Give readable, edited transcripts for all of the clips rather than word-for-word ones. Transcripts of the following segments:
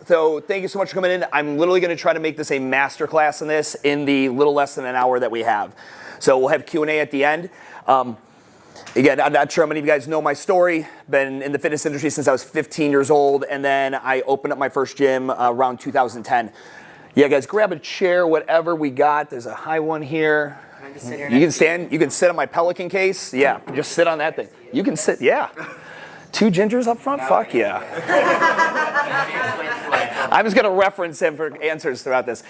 So thank you so much for coming in. I'm literally going to try to make this a masterclass in this in the little less than an hour that we have. So we'll have Q&A at the end. Again, I'm not sure how many of you guys know my story. Been in the fitness industry since I was 15 years old, and then I opened up my first gym around 2010. Yeah, guys, grab a chair, whatever we got. There's a high one here. Can I just sit here? You can stand. You can sit on my Pelican case. Yeah, just sit on that thing. You can sit. Yeah. 2 gingers up front? Fuck yeah. I'm just going to reference him for answers throughout this.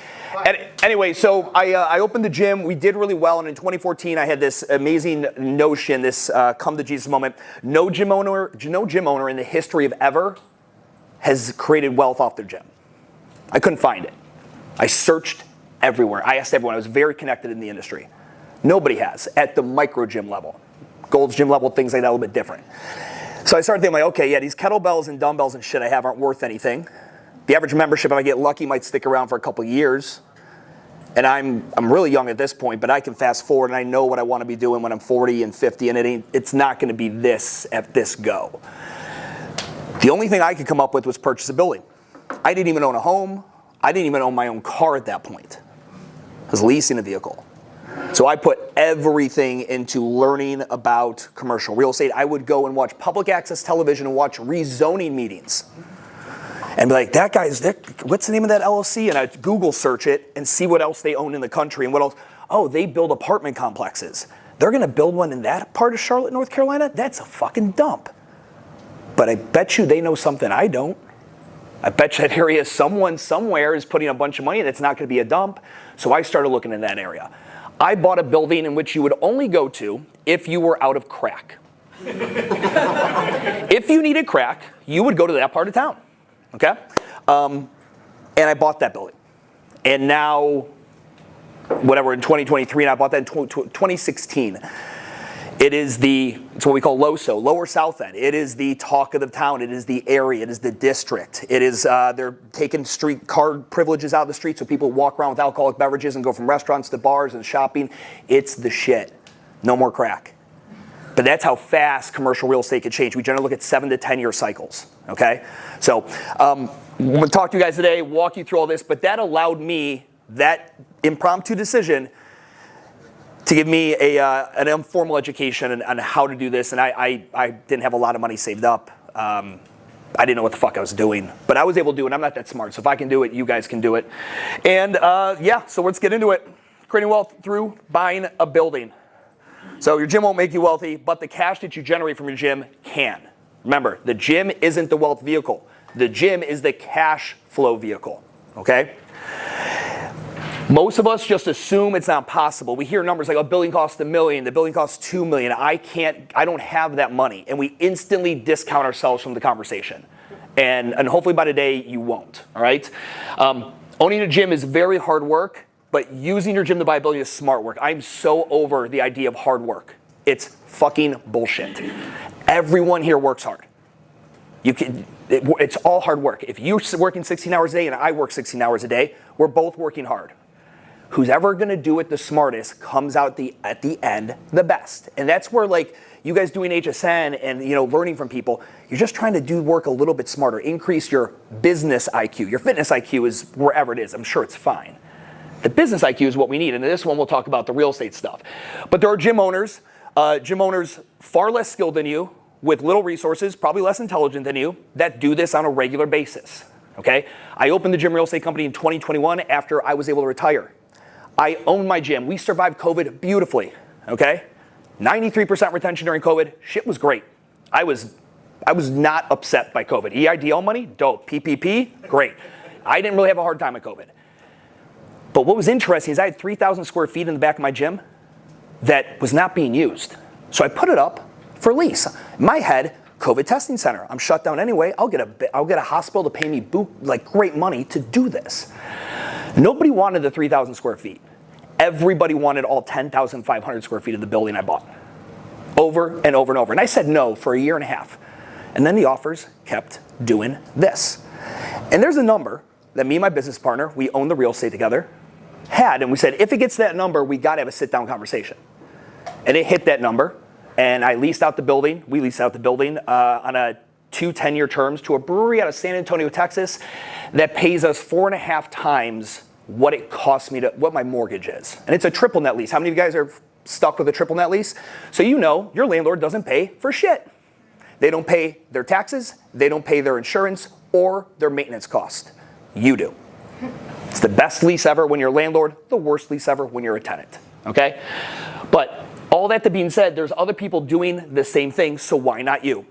Anyway, so I opened the gym. We did really well. And in 2014, I had this amazing notion, this come to Jesus moment. No gym owner in the history of ever has created wealth off their gym. I couldn't find it. I searched everywhere. I asked everyone. I was very connected in the industry. Nobody has at the micro gym level. Gold's Gym level, things like that, a little bit different. So I started thinking, like, okay, yeah, these kettlebells and dumbbells and shit I have aren't worth anything. The average membership, if I get lucky, might stick around for a couple years. And I'm really young at this point, but I can fast forward and I know what I want to be doing when I'm 40 and 50, and it's not going to be this at this go. The only thing I could come up with was purchase a building. I didn't even own a home. I didn't even own my own car at that point. I was leasing a vehicle. So I put everything into learning about commercial real estate. I would go and watch public access television and watch rezoning meetings. And be like, what's the name of that LLC? And I'd Google search it and see what else they own in the country and what else. Oh, they build apartment complexes. They're going to build one in that part of Charlotte, North Carolina? That's a fucking dump. But I bet you they know something I don't. I bet you that area, someone somewhere is putting a bunch of money and it's not going to be a dump. So I started looking in that area. I bought a building in which you would only go to if you were out of crack. If you needed crack, you would go to that part of town, okay? And I bought that building. And now, whatever, in 2023, and I bought that in 2016. It's what we call LOSO, Lower South End. It is the talk of the town. It is the area. It is the district. It is, they're taking street card privileges out of the street so people walk around with alcoholic beverages and go from restaurants to bars and shopping. It's the shit. No more crack. But that's how fast commercial real estate can change. We generally look at 7 to 10 year cycles, okay? So I'm going to talk to you guys today, walk you through all this, but that allowed me, that impromptu decision, to give me an informal education on how to do this. And I didn't have a lot of money saved up. I didn't know what the fuck I was doing. But I was able to do it. I'm not that smart. So if I can do it, you guys can do it. And yeah, so let's get into it. Creating wealth through buying a building. So your gym won't make you wealthy, but the cash that you generate from your gym can. Remember, the gym isn't the wealth vehicle. The gym is the cash flow vehicle, okay? Most of us just assume it's not possible. We hear numbers like a building costs $1 million, the building costs $2 million. I don't have that money. And we instantly discount ourselves from the conversation. And hopefully by today you won't, all right? Owning a gym is very hard work, but using your gym to buy a building is smart work. I'm so over the idea of hard work. It's fucking bullshit. Everyone here works hard. It's all hard work. If you're working 16 hours a day and I work 16 hours a day, we're both working hard. Who's ever going to do it the smartest comes out at the end the best. And that's where, like, you guys doing HSN and, you know, learning from people, you're just trying to do work a little bit smarter. Increase your business IQ. Your fitness IQ is wherever it is. I'm sure it's fine. The business IQ is what we need. And in this one, we'll talk about the real estate stuff. But there are gym owners far less skilled than you, with little resources, probably less intelligent than you, that do this on a regular basis, okay? I opened the gym real estate company in 2021 after I was able to retire. I own my gym. We survived COVID beautifully, okay? 93% retention during COVID. Shit was great. I was not upset by COVID. EIDL money, dope. PPP, great. I didn't really have a hard time with COVID. But what was interesting is I had 3,000 square feet in the back of my gym that was not being used. So I put it up for lease. In my head, COVID testing center. I'm shut down anyway. I'll get a hospital to pay me great money to do this. Nobody wanted the 3,000 square feet. Everybody wanted all 10,500 square feet of the building I bought. Over and over and over. And I said no for a year and a half. And then the offers kept doing this. And there's a number that me and my business partner, we own the real estate together, had. And we said, if it gets to that number, we got to have a sit-down conversation. And it hit that number. And I leased out the building. We leased out the building on a 2 10-year terms to a brewery out of San Antonio, Texas, that pays us 4.5 times what it costs me what my mortgage is. And it's a triple net lease. How many of you guys are stuck with a triple net lease? So you know your landlord doesn't pay for shit. They don't pay their taxes, they don't pay their insurance or their maintenance cost. You do. It's the best lease ever when you're a landlord, the worst lease ever when you're a tenant, okay? But all that to being said, there's other people doing the same thing, so why not you,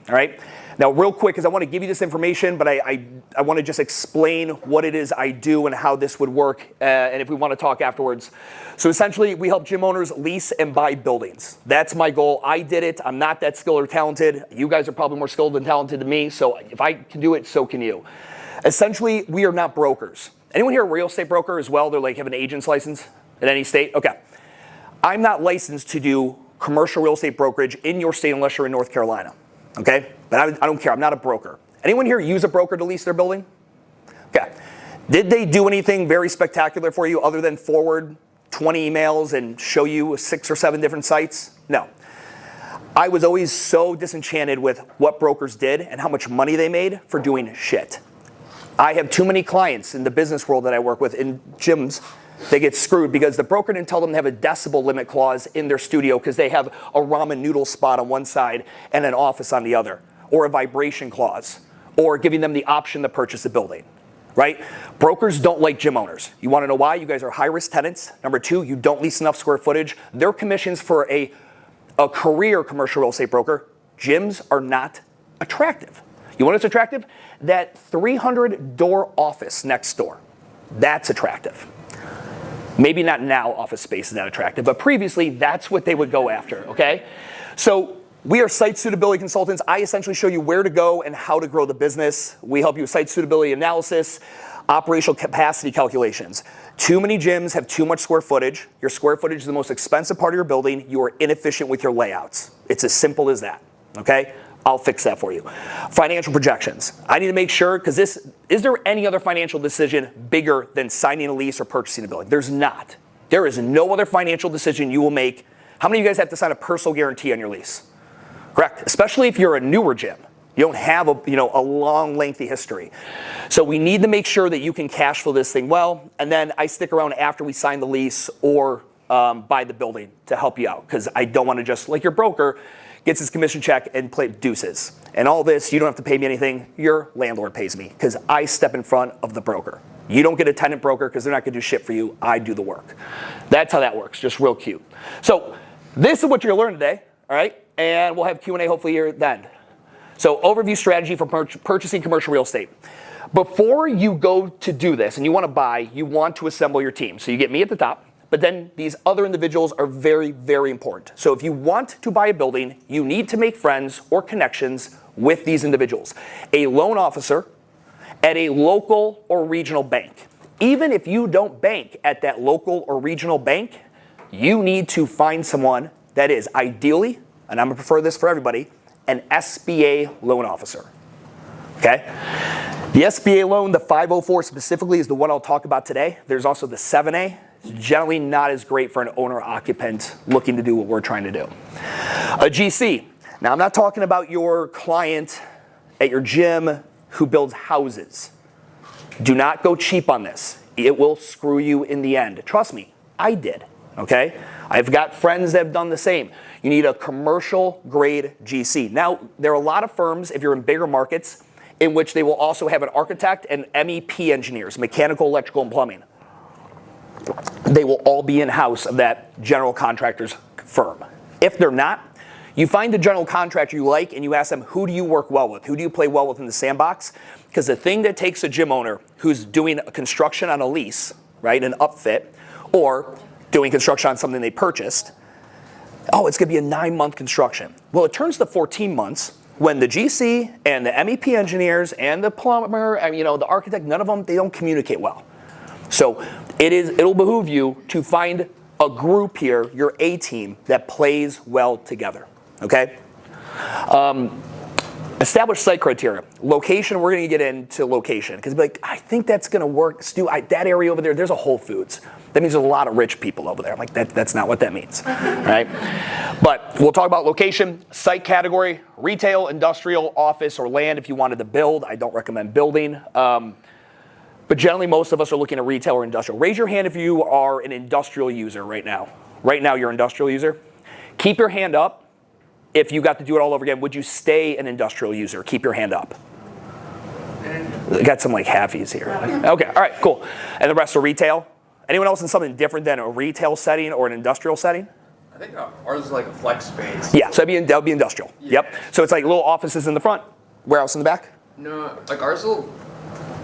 all right? Now, real quick, because I want to give you this information, but I want to just explain what it is I do and how this would work, and if we want to talk afterwards. So essentially, we help gym owners lease and buy buildings. That's my goal. I did it. I'm not that skilled or talented. You guys are probably more skilled and talented than me, so if I can do it, so can you. Essentially, we are not brokers. Anyone here a real estate broker as well? They're like have an agent's license in any state? Okay. I'm not licensed to do commercial real estate brokerage in your state unless you're in North Carolina, okay? But I don't care, I'm not a broker. Anyone here use a broker to lease their building? Okay. Did they do anything very spectacular for you other than forward 20 emails and show you 6 or 7 different sites? No. I was always so disenchanted with what brokers did and how much money they made for doing shit. I have too many clients in the business world that I work with in gyms. They get screwed because the broker didn't tell them to have a decibel limit clause in their studio because they have a ramen noodle spot on one side and an office on the other, or a vibration clause, or giving them the option to purchase a building, right? Brokers don't like gym owners. You want to know why? You guys are high-risk tenants. Number 2, you don't lease enough square footage. Their commissions for a career commercial real estate broker, gyms are not attractive. You want what's attractive? That 300-door office next door. That's attractive. Maybe not now office space is that attractive, but previously that's what they would go after, okay? So we are site suitability consultants. I essentially show you where to go and how to grow the business. We help you with site suitability analysis, operational capacity calculations. Too many gyms have too much square footage. Your square footage is the most expensive part of your building. You are inefficient with your layouts. It's as simple as that, okay? I'll fix that for you. Financial projections. I need to make sure, because is there any other financial decision bigger than signing a lease or purchasing a building? There's not. There is no other financial decision you will make. How many of you guys have to sign a personal guarantee on your lease? Correct, especially if you're a newer gym. You don't have a long, lengthy history. So we need to make sure that you can cash flow this thing well, and then I stick around after we sign the lease or buy the building to help you out, because I don't want to just, like your broker, gets his commission check and play deuces. And all this, you don't have to pay me anything. Your landlord pays me because I step in front of the broker. You don't get a tenant broker because they're not going to do shit for you. I do the work. That's how that works. Just real cute. So this is what you're going to learn today, all right? And we'll have Q&A hopefully here at the end. So overview strategy for purchasing commercial real estate. Before you go to do this and you want to buy, you want to assemble your team. So you get me at the top. But then these other individuals are very, very important. So if you want to buy a building, you need to make friends or connections with these individuals. A loan officer at a local or regional bank. Even if you don't bank at that local or regional bank, you need to find someone that is ideally, and I'm gonna prefer this for everybody, an SBA loan officer, okay? The SBA loan, the 504 specifically, is the one I'll talk about today. There's also the 7A. It's generally not as great for an owner-occupant looking to do what we're trying to do. A GC. Now, I'm not talking about your client at your gym who builds houses. Do not go cheap on this. It will screw you in the end. Trust me, I did, okay? I've got friends that have done the same. You need a commercial-grade GC. Now, there are a lot of firms, if you're in bigger markets, in which they will also have an architect and MEP engineers, mechanical, electrical, and plumbing. They will all be in-house of that general contractor's firm. If they're not, you find the general contractor you like and you ask them, who do you work well with? Who do you play well with in the sandbox? Because the thing that takes a gym owner who's doing a construction on a lease, right, an upfit, or doing construction on something they purchased, oh, it's going to be a 9-month construction. Well, it turns to 14 months when the GC and the MEP engineers and the plumber and the architect, none of them, they don't communicate well. So it'll behoove you to find a group here, your A team, that plays well together, okay? Establish site criteria. Location, we're going to get into location. Because like, I think that's going to work. Stu, that area over there, there's a Whole Foods. That means there's a lot of rich people over there. I'm like, that's not what that means, right? But we'll talk about location, site category, retail, industrial, office, or land if you wanted to build. I don't recommend building. But generally, most of us are looking at retail or industrial. Raise your hand if you are an industrial user right now. Right now, you're an industrial user. Keep your hand up. If you got to do it all over again, would you stay an industrial user? Keep your hand up. We got some like halfies here. Okay, all right, cool. And the rest are retail. Anyone else in something different than a retail setting or an industrial setting? I think ours is like a flex space. Yeah, so that would be industrial. Yeah. Yep. So it's like little offices in the front, warehouse in the back? No, like ours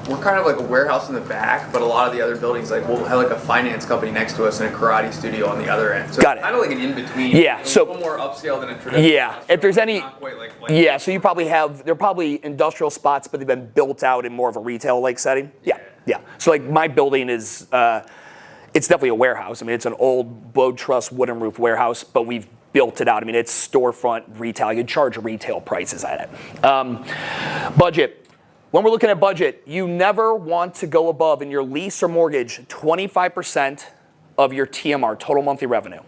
we're kind of like a warehouse in the back, but a lot of the other buildings, like we'll have like a finance company next to us and a karate studio on the other end. So Got it's it. kind of like an in-between. Yeah, It's so- a little more upscale than a traditional. Yeah, if there's any, Not quite like yeah, so you probably have, they're probably industrial spots, but they've been built out in more of a retail-like setting. Yeah, yeah. So like my building is, it's definitely a warehouse. I mean, it's an old Bode Truss wooden roof warehouse, but we've built it out. I mean, it's storefront retail. You charge retail prices at it. Budget. When we're looking at budget, you never want to go above in your lease or mortgage 25% of your TMR, total monthly revenue.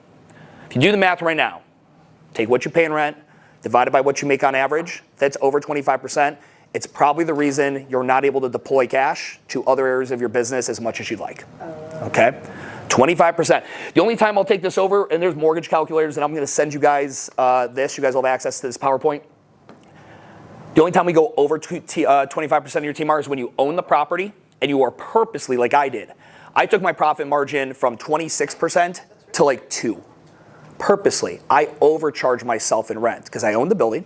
If you do the math right now, take what you pay in rent, divide it by what you make on average, that's over 25%. It's probably the reason you're not able to deploy cash to other areas of your business as much as you'd like. Okay? 25%. The only time I'll take this over, and there's mortgage calculators, and I'm going to send you guys this. You guys will have access to this PowerPoint. The only time we go over 25% of your TMR is when you own the property and you are purposely, like I did. I took my profit margin from 26% to like 2%. Purposely, I overcharged myself in rent because I owned the building,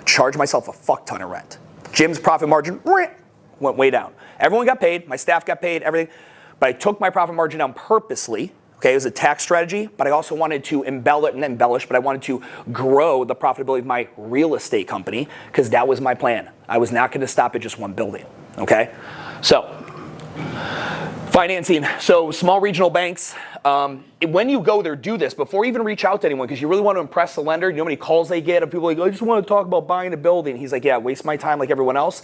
charged myself a fuck ton of rent. Gym's profit margin went way down. Everyone got paid, my staff got paid, everything. But I took my profit margin down purposely. Okay, it was a tax strategy, but I also wanted to embellish, but I wanted to grow the profitability of my real estate company because that was my plan. I was not going to stop at just one building, okay? So, financing. So, small regional banks, when you go there, do this before you even reach out to anyone because you really want to impress the lender. You know how many calls they get of people like, I just want to talk about buying a building. He's like, yeah, waste my time like everyone else.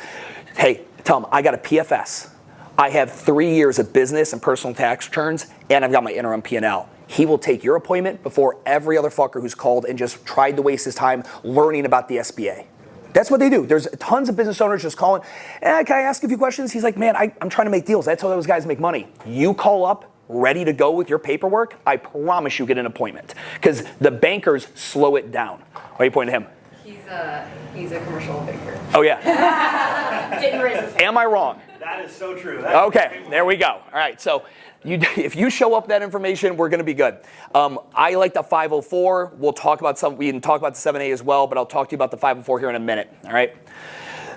Hey, tell him, I got a PFS. I have 3 years of business and personal tax returns, and I've got my interim P&L. He will take your appointment before every other fucker who's called and just tried to waste his time learning about the SBA. That's what they do. There's tons of business owners just calling, can I ask a few questions? He's like, man, I'm trying to make deals. That's how those guys make money. You call up, ready to go with your paperwork, I promise you get an appointment. Because the bankers slow it down. Why are you pointing at him? He's a commercial banker. Oh, yeah. Didn't raise his hand. Am I wrong? That is so true. Okay, there we go. All right, so if you show up that information, we're going to be good. I like the 504. We'll talk about we can talk about the 7A as well, but I'll talk to you about the 504 here in a minute. All right.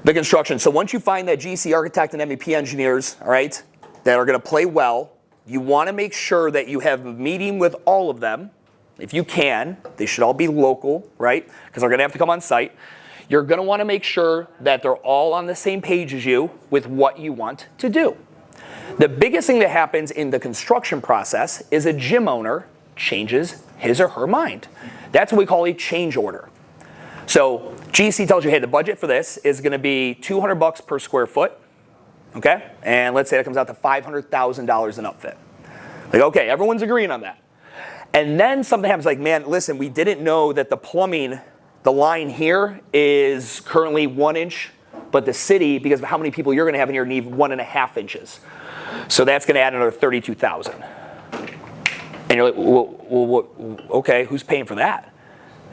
The construction. So once you find that GC architect and MEP engineers, all right, that are going to play well, you want to make sure that you have a meeting with all of them. If you can, they should all be local, right? Because they're going to have to come on site. You're going to want to make sure that they're all on the same page as you with what you want to do. The biggest thing that happens in the construction process is a gym owner changes his or her mind. That's what we call a change order. So GC tells you, hey, the budget for this is going to be $200 per square foot, okay? And let's say that comes out to $500,000 in upfit. Like, okay, everyone's agreeing on that. And then something happens like, man, listen, we didn't know that the plumbing, the line here is currently 1 inch, but the city, because of how many people you're going to have in here, need 1.5 inches. So that's going to add another $32,000. And you're like, well, okay, who's paying for that?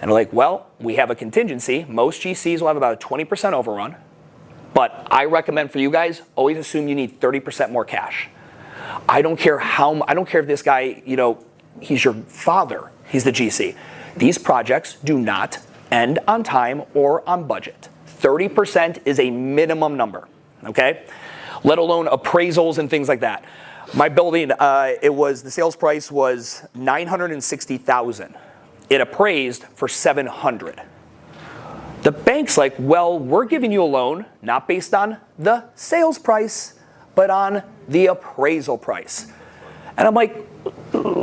And they're like, well, we have a contingency. Most GCs will have about a 20% overrun. But I recommend for you guys, always assume you need 30% more cash. I don't care if this guy, he's your father, he's the GC. These projects do not end on time or on budget. 30% is a minimum number, okay? Let alone appraisals and things like that. My building, the sales price was $960,000. It appraised for $700,000. The bank's like, well, we're giving you a loan, not based on the sales price, but on the appraisal price. And I'm like,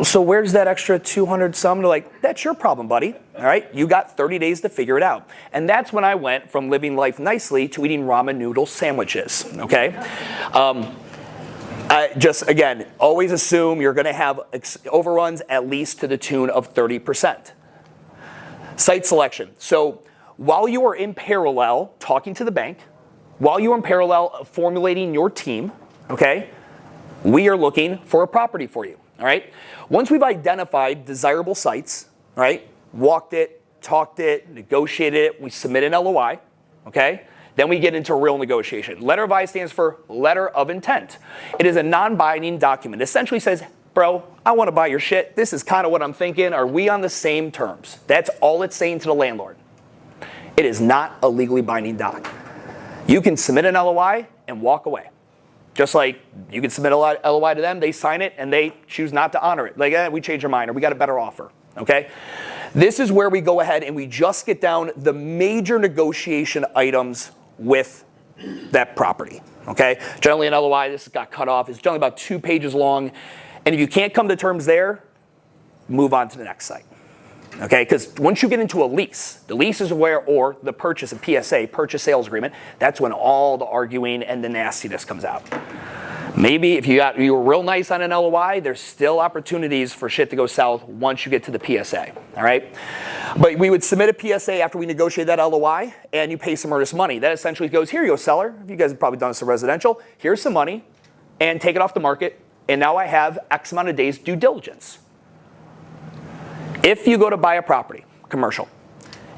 so where's that extra 200 some? They're like, that's your problem, buddy. All right, you got 30 days to figure it out. And that's when I went from living life nicely to eating ramen noodle sandwiches, okay? Just, again, always assume you're gonna have overruns at least to the tune of 30%. Site selection. So while you are in parallel talking to the bank, while you are in parallel formulating your team, okay, we are looking for a property for you, all right? Once we've identified desirable sites, all right, walked it, talked it, negotiated it, we submit an LOI, okay? Then we get into real negotiation. Letter of I stands for letter of intent. It is a non-binding document. It essentially says, bro, I want to buy your shit. This is kind of what I'm thinking. Are we on the same terms? That's all it's saying to the landlord. It is not a legally binding doc. You can submit an LOI and walk away. Just like you can submit a LOI to them, they sign it, and they choose not to honor it. Like, we changed our mind, or we got a better offer, okay? This is where we go ahead and we just get down the major negotiation items with that property, okay? Generally an LOI, this got cut off, it's generally about 2 pages long, and if you can't come to terms there, move on to the next site, okay? Because once you get into a lease, the lease is where, or the purchase, a PSA, purchase sales agreement, that's when all the arguing and the nastiness comes out. Maybe if you were real nice on an LOI, there's still opportunities for shit to go south once you get to the PSA, all right? But we would submit a PSA after we negotiate that LOI, and you pay some earnest money. That essentially goes, here you go, seller. You guys have probably done this in residential. Here's some money, and take it off the market, and now I have X amount of days due diligence. If you go to buy a property, commercial,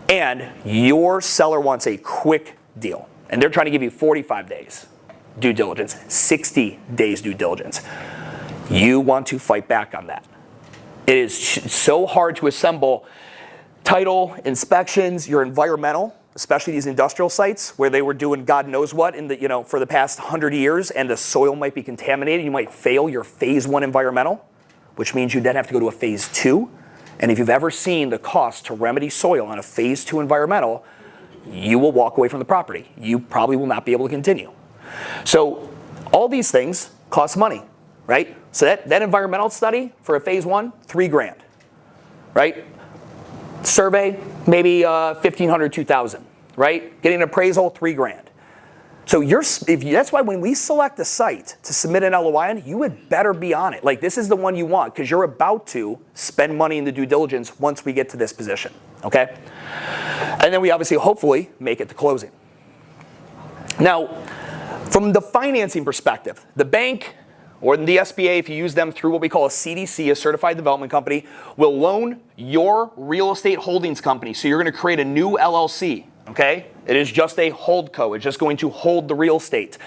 and your seller wants a quick deal, and they're trying to give you 45 days, due diligence, 60 days due diligence. You want to fight back on that. It is so hard to assemble title, inspections, your environmental, especially these industrial sites where they were doing God knows what in the, for the past 100 years, and the soil might be contaminated. You might fail your phase 1 environmental, which means you then have to go to a phase 2. And if you've ever seen the cost to remedy soil on a phase 2 environmental, you will walk away from the property. You probably will not be able to continue. So all these things cost money, right? So that environmental study for a phase 1, $3,000, right? Survey, maybe $1,500, $2,000, right? Getting an appraisal, $3,000. So that's why when we select a site to submit an LOI on, you would better be on it. Like, this is the one you want, because you're about to spend money in the due diligence once we get to this position, okay? And then we obviously, hopefully, make it to closing. Now, from the financing perspective, the bank or the SBA, if you use them through what we call a CDC, a Certified Development Company, will loan your real estate holdings company. So you're going to create a new LLC, okay? It is just a holdco. It's just going to hold the real estate.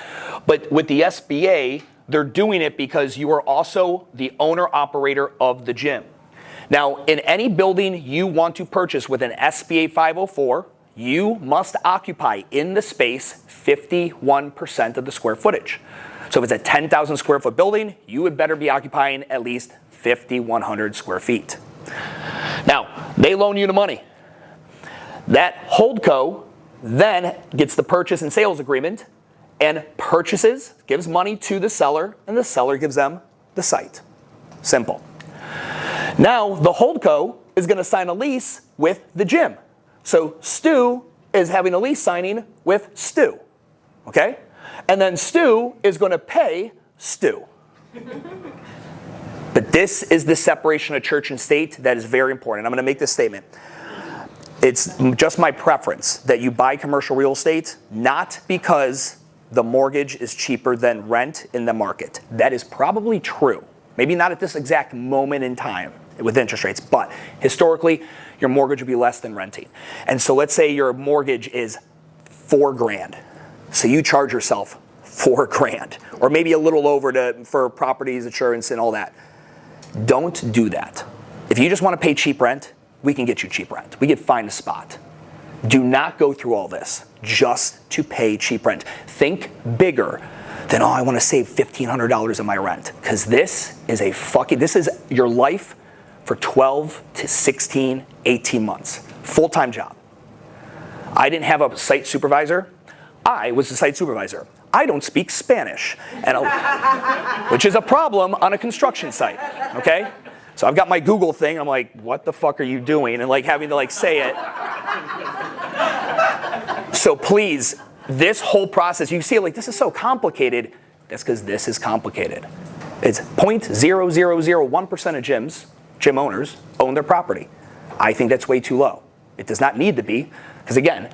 But with the SBA, they're doing it because you are also the owner-operator of the gym. Now, in any building you want to purchase with an SBA 504, you must occupy in the space 51% of the square footage. So if it's a 10,000 square foot building, you would better be occupying at least 5,100 square feet. Now, they loan you the money. That holdco then gets the purchase and sales agreement and purchases, gives money to the seller, and the seller gives them the site. Simple. Now, the holdco is going to sign a lease with the gym. So Stu is having a lease signing with Stu, okay? And then Stu is going to pay Stu. But this is the separation of church and state that is very important. I'm going to make this statement. It's just my preference that you buy commercial real estate, not because the mortgage is cheaper than rent in the market. That is probably true. Maybe not at this exact moment in time with interest rates, but historically, your mortgage would be less than renting. And so let's say your mortgage is $4,000. So you charge yourself $4,000, or maybe a little over for properties, insurance, and all that. Don't do that. If you just want to pay cheap rent, we can get you cheap rent. We can find a spot. Do not go through all this just to pay cheap rent. Think bigger than, I want to save $1,500 on my rent. Because this is your life for 12 to 16, 18 months. Full-time job. I didn't have a site supervisor. I was the site supervisor. I don't speak Spanish, which is a problem on a construction site, okay? So I've got my Google thing, I'm like, what the fuck are you doing? And like having to like say it. So please, this whole process, you see it like, this is so complicated. That's because this is complicated. It's 0.0001% of gym owners own their property. I think that's way too low. It does not need to be, because again,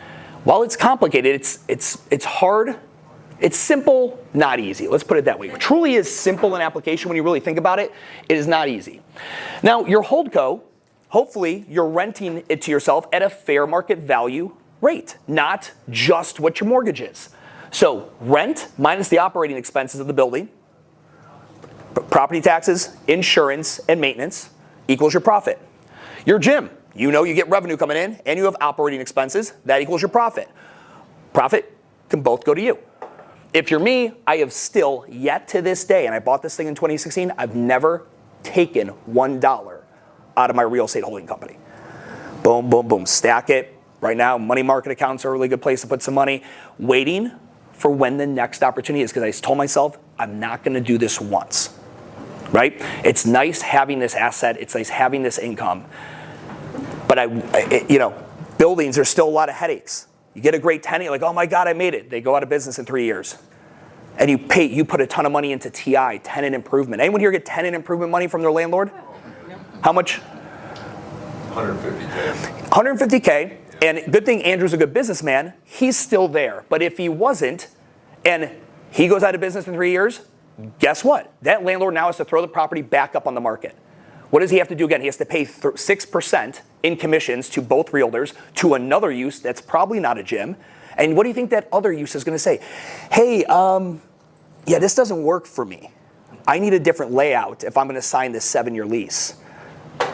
while it's complicated, it's hard. It's simple, not easy. Let's put it that way. It truly is simple in application when you really think about it. It is not easy. Now, your holdco, hopefully you're renting it to yourself at a fair market value rate, not just what your mortgage is. So rent minus the operating expenses of the building, property taxes, insurance, and maintenance equals your profit. Your gym, you know you get revenue coming in and you have operating expenses, that equals your profit. Profit can both go to you. If you're me, I have still, yet to this day, and I bought this thing in 2016, I've never taken $1 out of my real estate holding company. Boom, boom, boom, stack it. Right now, money market accounts are a really good place to put some money. Waiting for when the next opportunity is, because I told myself, I'm not gonna do this once, right? It's nice having this asset, it's nice having this income, but buildings, there's still a lot of headaches. You get a great tenant, you're like, oh my God, I made it. They go out of business in 3 years. And you put a ton of money into TI, tenant improvement. Anyone here get tenant improvement money from their landlord? How much? 150K. 150K, and good thing Andrew's a good businessman, he's still there. But if he wasn't, and he goes out of business in 3 years, guess what? That landlord now has to throw the property back up on the market. What does he have to do again? He has to pay 6% in commissions to both realtors to another use that's probably not a gym. And what do you think that other use is gonna say? Hey, yeah, this doesn't work for me. I need a different layout if I'm gonna sign this 7-year lease.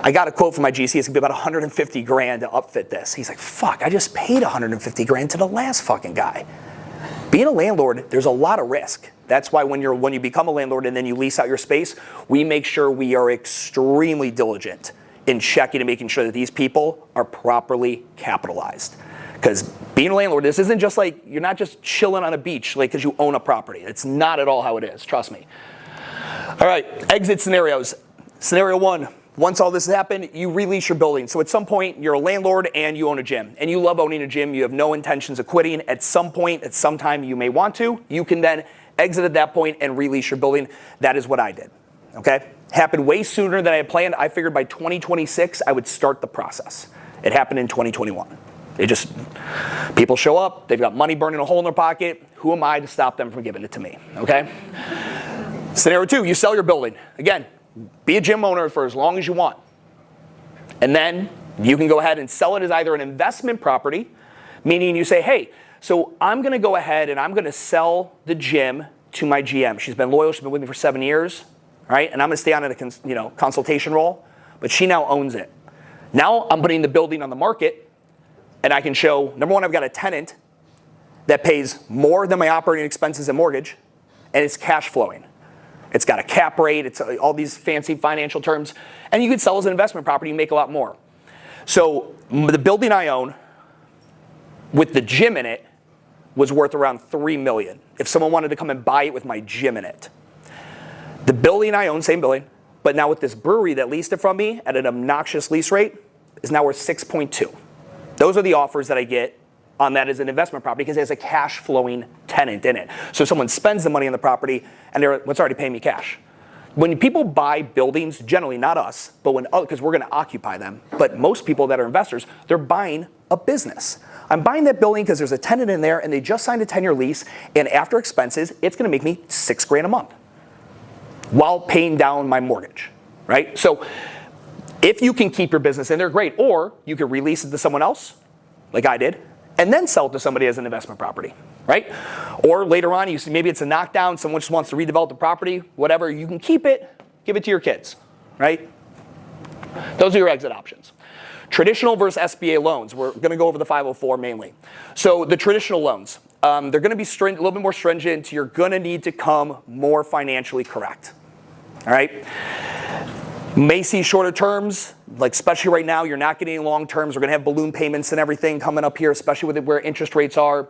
I got a quote from my GC, it's gonna be about 150 grand to upfit this. He's like, fuck, I just paid 150 grand to the last fucking guy. Being a landlord, there's a lot of risk. That's why when you become a landlord and then you lease out your space, we make sure we are extremely diligent in checking and making sure that these people are properly capitalized. Because being a landlord, this isn't just like, you're not just chilling on a beach like because you own a property. It's not at all how it is, trust me. All right, exit scenarios. Scenario one, once all this has happened, you release your building. So at some point, you're a landlord and you own a gym. And you love owning a gym, you have no intentions of quitting. At some point, at some time you may want to, you can then exit at that point and release your building. That is what I did, okay? Happened way sooner than I had planned. I figured by 2026, I would start the process. It happened in 2021. People show up, they've got money burning a hole in their pocket. Who am I to stop them from giving it to me, okay? Scenario two, you sell your building. Again, be a gym owner for as long as you want. And then you can go ahead and sell it as either an investment property, meaning you say, hey, so I'm gonna go ahead and I'm gonna sell the gym to my GM. She's been loyal, she's been with me for 7 years, right? And I'm gonna stay on in a consultation role, but she now owns it. Now I'm putting the building on the market and I can show, number one, I've got a tenant that pays more than my operating expenses and mortgage, and it's cash flowing. It's got a cap rate, it's all these fancy financial terms, and you could sell as an investment property and make a lot more. So the building I own with the gym in it was worth around $3 million if someone wanted to come and buy it with my gym in it. The building I own, same building, but now with this brewery that leased it from me at an obnoxious lease rate is now worth 6.2. Those are the offers that I get on that as an investment property because it has a cash flowing tenant in it. So someone spends the money on the property and they're what's already paying me cash. When people buy buildings, generally not us, but because we're gonna occupy them, but most people that are investors, they're buying a business. I'm buying that building because there's a tenant in there and they just signed a 10-year lease, and after expenses, it's gonna make me $6 grand a month while paying down my mortgage, right? So if you can keep your business in there, great, or you can release it to someone else, like I did, and then sell it to somebody as an investment property, right? Or later on, you see maybe it's a knockdown, someone just wants to redevelop the property, whatever, you can keep it, give it to your kids, right? Those are your exit options. Traditional versus SBA loans. We're gonna go over the 504 mainly. So the traditional loans, they're gonna be a little bit more stringent. You're gonna need to come more financially correct, all right? May see shorter terms, like especially right now, you're not getting long terms. We're gonna have balloon payments and everything coming up here, especially with where interest rates are.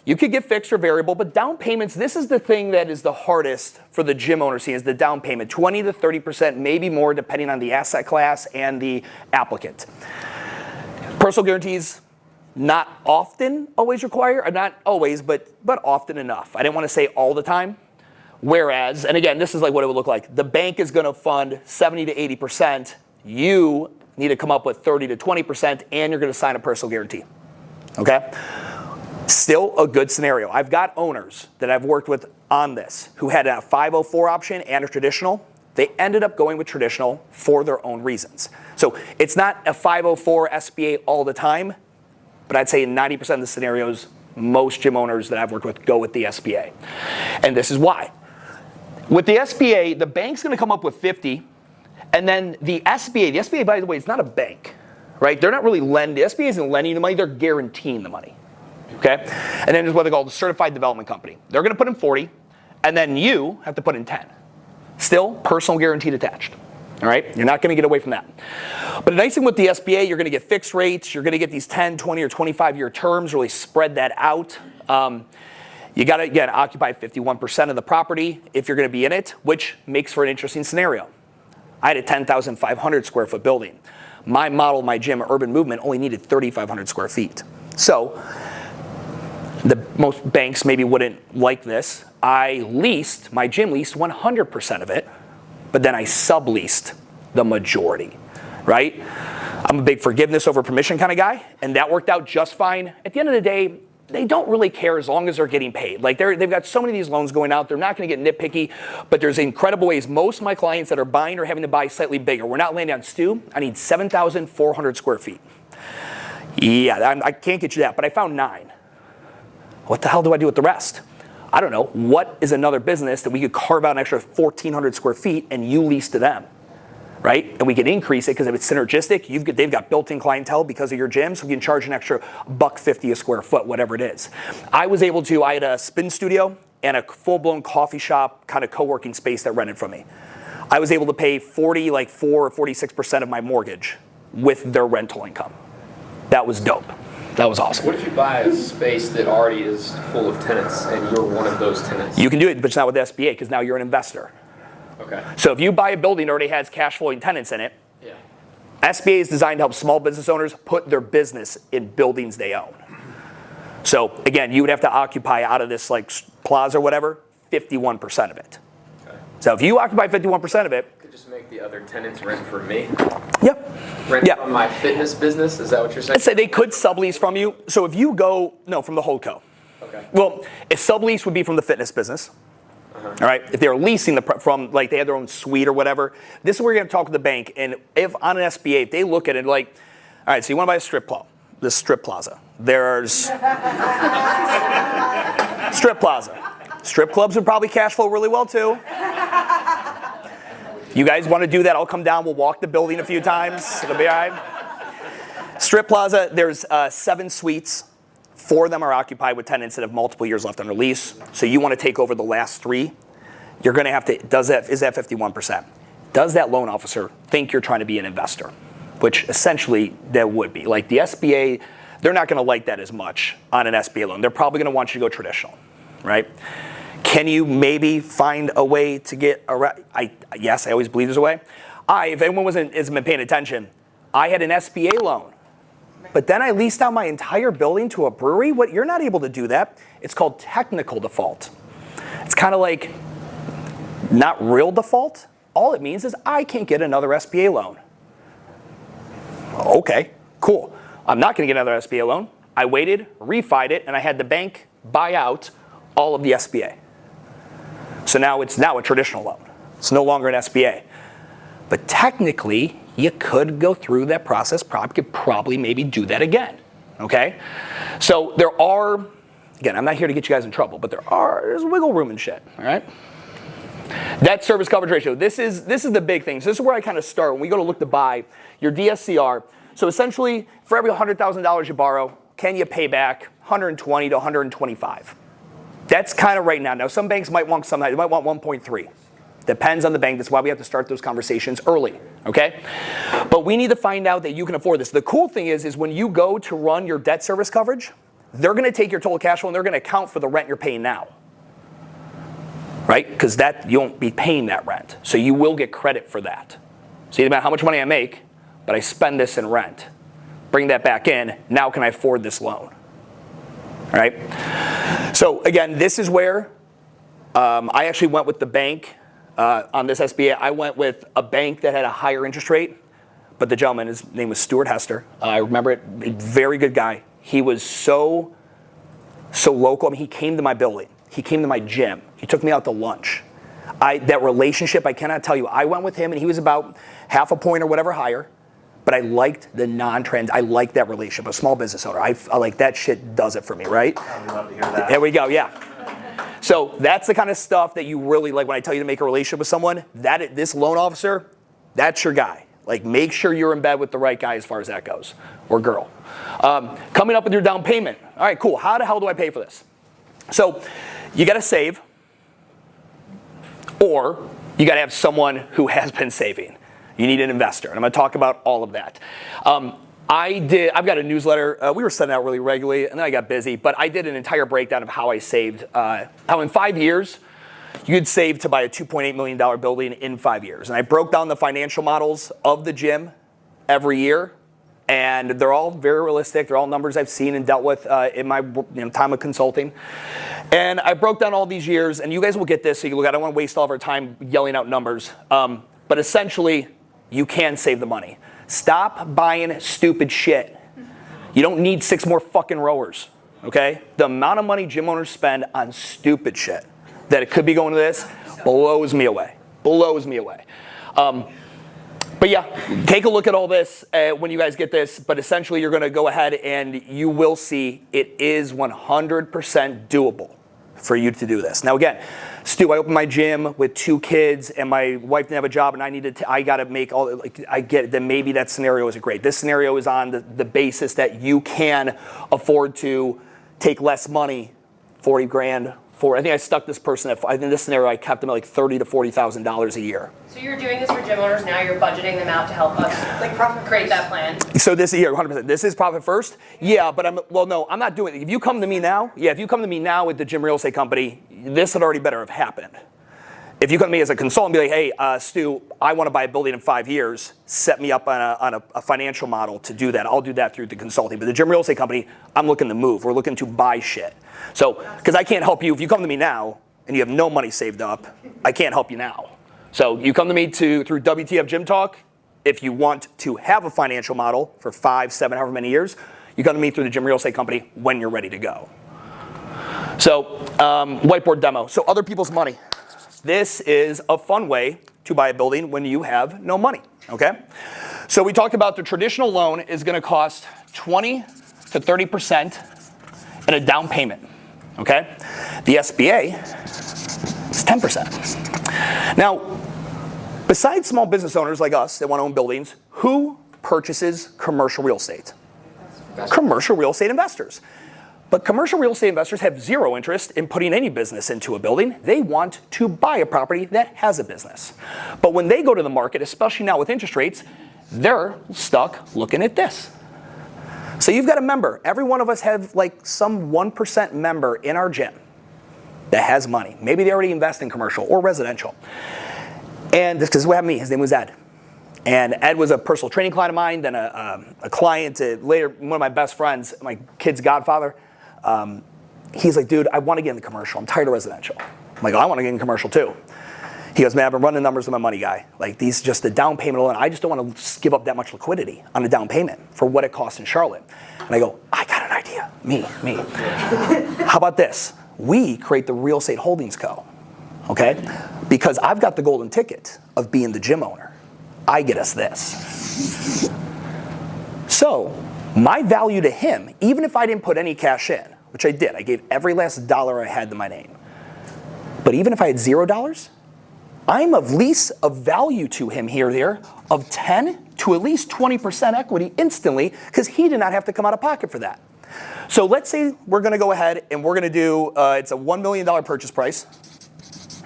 You could get fixed or variable, but down payments, this is the thing that is the hardest for the gym owner scene, is the down payment. 20 to 30%, maybe more, depending on the asset class and the applicant. Personal guarantees, not often always required, not always, but often enough. I didn't want to say all the time. Whereas, and again, this is like what it would look like. The bank is going to fund 70 to 80%. You need to come up with 30 to 20%, and you're going to sign a personal guarantee. Okay? Still a good scenario. I've got owners that I've worked with on this who had a 504 option and a traditional. They ended up going with traditional for their own reasons. So it's not a 504 SBA all the time, but I'd say in 90% of the scenarios, most gym owners that I've worked with go with the SBA. And this is why. With the SBA, the bank's going to come up with 50, and then the SBA, by the way, is not a bank, right? They're not really lending. The SBA isn't lending you the money, they're guaranteeing the money. Okay? And then there's what they call the certified development company. They're going to put in 40, and then you have to put in 10. Still, personal guaranteed attached. All right? You're not going to get away from that. But the nice thing with the SBA, you're going to get fixed rates. You're going to get these 10, 20, or 25-year terms, really spread that out. You got to, again, occupy 51% of the property if you're going to be in it, which makes for an interesting scenario. I had a 10,500 square foot building. My model, my gym, Urban Movement, only needed 3,500 square feet. So most banks maybe wouldn't like this. My gym leased 100% of it, but then I subleased the majority, right? I'm a big forgiveness over permission kind of guy, and that worked out just fine. At the end of the day, they don't really care as long as they're getting paid. Like they've got so many of these loans going out, they're not going to get nitpicky, but there's incredible ways. Most of my clients that are buying or having to buy slightly bigger, we're not landing on Stu, I need 7,400 square feet. Yeah, I can't get you that, but I found 9. What the hell do I do with the rest? I don't know. What is another business that we could carve out an extra 1,400 square feet and you lease to them, right? And we can increase it because if it's synergistic, they've got built-in clientele because of your gym, so we can charge an extra $1.50 a square foot, whatever it is. I had a spin studio and a full-blown coffee shop kind of co-working space that rented from me. I was able to pay 4 or 46% of my mortgage with their rental income. That was dope. That was awesome. What if you buy a space that already is full of tenants and you're one of those tenants? You can do it, but it's not with the SBA because now you're an investor. Okay. So if you buy a building that already has cash flowing tenants in it, Yeah. SBA is designed to help small business owners put their business in buildings they own. So again, you would have to occupy out of this like plaza or whatever, 51% of it. Okay. So if you occupy 51% of it, Could just make the other tenants rent for me? yep. Rent Yeah. from my fitness business? Is that what you're saying? Let's say they could sublease from you. So if you go, from the holdco. Okay. Well, a sublease would be from the fitness business. All right. If they're leasing from, like, they had their own suite or whatever, this is where you're going to talk with the bank. And if on an SBA, if they look at it like, all right, so you want to buy a strip plaza. There's strip plaza. Strip clubs would probably cash flow really well too. You guys want to do that? I'll come down. We'll walk the building a few times. It'll be all right. Strip plaza. There's 7 suites. 4 of them are occupied with tenants that have multiple years left on their lease. So you want to take over the last 3. You're going to have to, is that 51%? Does that loan officer think you're trying to be an investor? Which essentially that would be. Like the SBA, they're not going to like that as much on an SBA loan. They're probably going to want you to go traditional, right? Can you maybe find a way to get around? Yes, I always believe there's a way. If anyone hasn't been paying attention, I had an SBA loan. But then I leased out my entire building to a brewery. You're not able to do that. It's called technical default. It's kind of like not real default. All it means is I can't get another SBA loan. Okay, cool. I'm not going to get another SBA loan. I waited, refied it, and I had the bank buy out all of the SBA. So now it's a traditional loan. It's no longer an SBA. But technically, you could go through that process, could probably maybe do that again, okay? So there are, again, I'm not here to get you guys in trouble, but there's wiggle room and shit, all right? Debt service coverage ratio, this is the big thing. So this is where I kind of start. When we go to look to buy your DSCR, so essentially for every $100,000 you borrow, can you pay back 120 to 125? That's kind of right now. Now some banks might want something, they might want 1.3. Depends on the bank. That's why we have to start those conversations early, okay? But we need to find out that you can afford this. The cool thing is when you go to run your debt service coverage, they're going to take your total cash flow and they're going to account for the rent you're paying now. Right? Because that you won't be paying that rent. So you will get credit for that. So no matter how much money I make, but I spend this in rent. Bring that back in. Now can I afford this loan? All right? So again, this is where I actually went with the bank on this SBA. I went with a bank that had a higher interest rate, but the gentleman, his name was Stuart Hester. I remember it, a very good guy. He was so local. I mean, he came to my building. He came to my gym. He took me out to lunch. That relationship, I cannot tell you. I went with him, and he was about half a point or whatever higher, but I liked the non-trend. I liked that relationship. A small business owner. I like that shit does it for me, right? I would love to hear that. There we go, yeah. So that's the kind of stuff that you really like when I tell you to make a relationship with someone. This loan officer, that's your guy. Like, make sure you're in bed with the right guy as far as that goes, or girl. Coming up with your down payment. All right, cool. How the hell do I pay for this? So you got to save, or you got to have someone who has been saving. You need an investor, and I'm going to talk about all of that. I've got a newsletter. We were sending out really regularly, and then I got busy, but I did an entire breakdown of how I saved. How in 5 years, you could save to buy a $2.8 million building in 5 years. And I broke down the financial models of the gym every year, and they're all very realistic. They're all numbers I've seen and dealt with in my time of consulting. And I broke down all these years, and you guys will get this, so you look, I don't want to waste all of our time yelling out numbers. But essentially, you can save the money. Stop buying stupid shit. You don't need 6 more fucking rowers, okay? The amount of money gym owners spend on stupid shit that it could be going to this blows me away. Blows me away. But yeah, take a look at all this when you guys get this. But essentially, you're going to go ahead and you will see it is 100% doable for you to do this. Now again, Stu, I opened my gym with 2 kids and my wife didn't have a job and I got to make all, like, I get it, that maybe that scenario isn't great. This scenario is on the basis that you can afford to take less money, 40 grand. I think I stuck this person at, in this scenario, I kept them at like $30,000 to $40,000 a year. So you're doing this for gym owners, now you're budgeting them out to help us like profit create that plan. So this year, 100%. This is profit first? Yeah, but I'm not doing it. If you come to me now, with the gym real estate company, this had already better have happened. If you come to me as a consultant and be like, hey, Stu, I want to buy a building in 5 years, set me up on a financial model to do that. I'll do that through the consulting. But the gym real estate company, I'm looking to move. We're looking to buy shit. So, because I can't help you. If you come to me now and you have no money saved up, I can't help you now. So you come to me through WTF Gym Talk. If you want to have a financial model for 5, 7, however many years, you come to me through the gym real estate company when you're ready to go. So whiteboard demo. So other people's money. This is a fun way to buy a building when you have no money, okay? So we talked about the traditional loan is gonna cost 20 to 30% in a down payment, okay? The SBA is 10%. Now, besides small business owners like us that wanna own buildings, who purchases commercial real estate? Commercial real estate investors. But commercial real estate investors have zero interest in putting any business into a building. They want to buy a property that has a business. But when they go to the market, especially now with interest rates, they're stuck looking at this. So you've got a member. Every one of us have like some 1% member in our gym that has money. Maybe they already invest in commercial or residential. And this is what happened to me. His name was Ed. And Ed was a personal training client of mine, then a client, later one of my best friends, my kid's godfather. He's like, dude, I want to get into commercial. I'm tired of residential. I'm like, oh, I want to get in commercial too. He goes, man, I've been running numbers with my money guy. Like these, just the down payment alone. I just don't want to give up that much liquidity on a down payment for what it costs in Charlotte. And I go, I got an idea. Me. How about this? We create the Real Estate Holdings Co. Okay? Because I've got the golden ticket of being the gym owner. I get us this. So my value to him, even if I didn't put any cash in, which I did, I gave every last dollar I had to my name. But even if I had $0, I'm of lease of value to him here or there of 10 to at least 20% equity instantly because he did not have to come out of pocket for that. So let's say we're going to go ahead and we're going to do, it's a $1 million purchase price.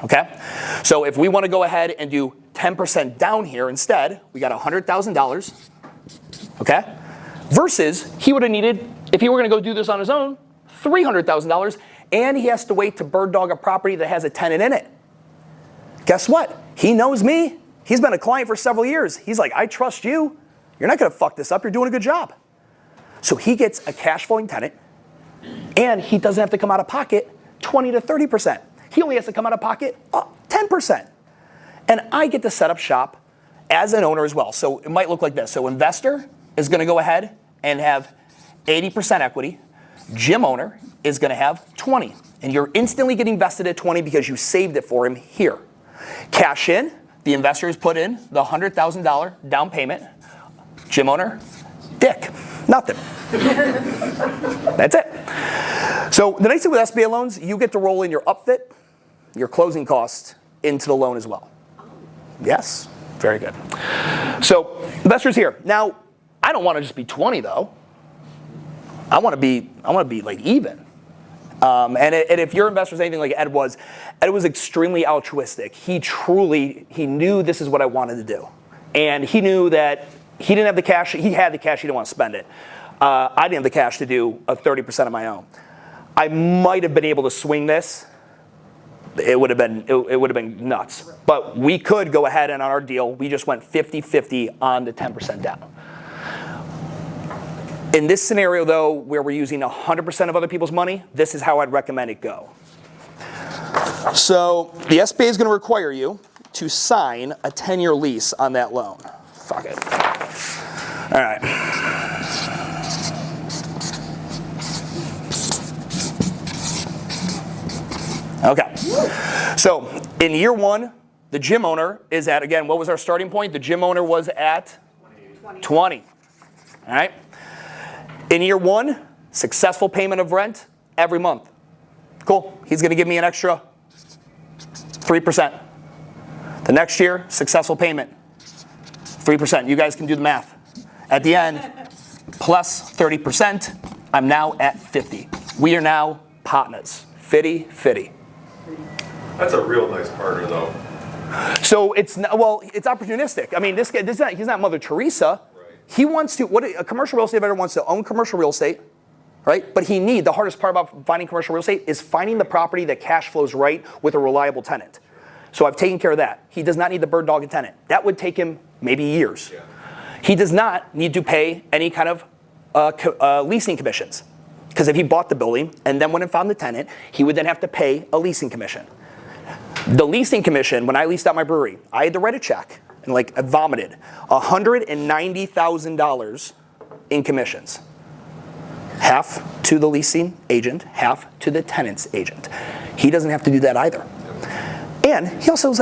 Okay? So if we want to go ahead and do 10% down here instead, we got $100,000. Okay? Versus he would have needed, if he were going to go do this on his own, $300,000, and he has to wait to bird dog a property that has a tenant in it. Guess what? He knows me. He's been a client for several years. He's like, I trust you. You're not going to fuck this up. You're doing a good job. So he gets a cash flowing tenant, and he doesn't have to come out of pocket 20 to 30%. He only has to come out of pocket 10%. And I get to set up shop as an owner as well. So it might look like this. So investor is going to go ahead and have 80% equity. Gym owner is going to have 20. And you're instantly getting vested at 20 because you saved it for him here. Cash in, the investor has put in the $100,000 down payment. Gym owner, dick, nothing. That's it. So the nice thing with SBA loans, you get to roll in your upfit, your closing costs into the loan as well. Yes, very good. So investors here. Now, I don't want to just be 20 though. I want to be like even. And if your investor is anything like Ed was extremely altruistic. He knew this is what I wanted to do. And he knew that he didn't have the cash. He had the cash. He didn't want to spend it. I didn't have the cash to do a 30% of my own. I might have been able to swing this. It would have been nuts. But we could go ahead and on our deal, we just went 50-50 on the 10% down. In this scenario though, where we're using 100% of other people's money, this is how I'd recommend it go. So the SBA is going to require you to sign a 10-year lease on that loan. Fuck it. All right. Okay. So in year one, the gym owner is at, again, what was our starting point? The gym owner was at 20. All right. In year one, successful payment of rent every month. Cool. He's going to give me an extra 3%. The next year, successful payment, 3%. You guys can do the math. At the end, plus 30%, I'm now at 50. We are now partners. Fitty. That's a real nice partner, though. So it's opportunistic. I mean, this guy, he's not Mother Teresa. Right. He wants to. What a commercial real estate investor wants to own commercial real estate, right? But the hardest part about finding commercial real estate is finding the property that cash flows right with a reliable tenant. So I've taken care of that. He does not need the bird dog and tenant. That would take him maybe years. Yeah. He does not need to pay any kind of leasing commissions. Because if he bought the building and then went and found the tenant, he would then have to pay a leasing commission. The leasing commission, when I leased out my brewery, I had to write a check and I vomited $190,000 in commissions. Half to the leasing agent, half to the tenant's agent. He doesn't have to do that either. And he also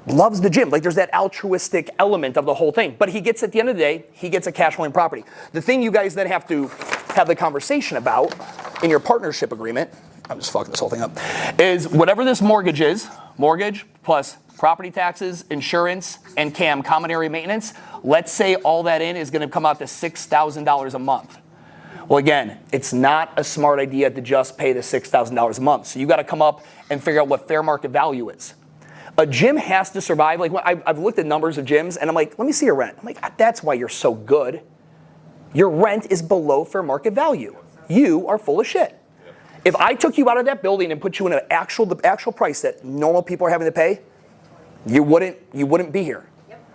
loves the gym. There's that altruistic element of the whole thing. But he gets, at the end of the day, he gets a cash flowing property. The thing you guys then have to have the conversation about in your partnership agreement, I'm just fucking this whole thing up, is whatever this mortgage is, mortgage plus property taxes, insurance, and common area maintenance, let's say all that in is going to come out to $6,000 a month. Well, again, it's not a smart idea to just pay the $6,000 a month. So you got to come up and figure out what fair market value is. A gym has to survive. I've looked at numbers of gyms, and I'm like, let me see your rent. I'm like, that's why you're so good. Your rent is below fair market value. You are full of shit. If I took you out of that building and put you in the actual price that normal people are having to pay, you wouldn't be here. Yep.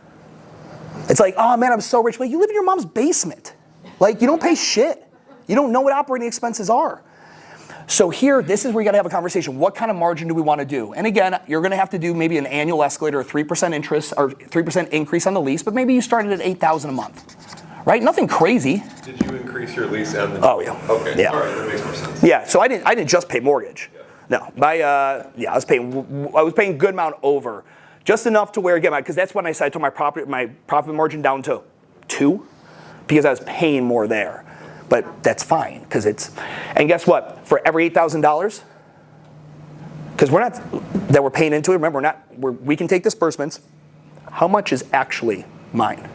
It's like, oh man, I'm so rich. But you live in your mom's basement. You don't pay shit. You don't know what operating expenses are. So here, this is where you got to have a conversation. What kind of margin do we want to do? And again, you're going to have to do maybe an annual escalator, 3% interest, or 3% increase on the lease. But maybe you started at $8,000 a month, right? Nothing crazy. Did you increase your lease and the? Oh yeah. Okay. Yeah. All right, that makes more sense. Yeah. So I didn't just pay mortgage. Yeah. No. I was paying a good amount over, just enough to where, again, because that's when I took my profit margin down to 2, because I was paying more there. But that's fine, because and guess what? For every $8,000, because we're paying into it, remember, we can take disbursements. How much is actually mine?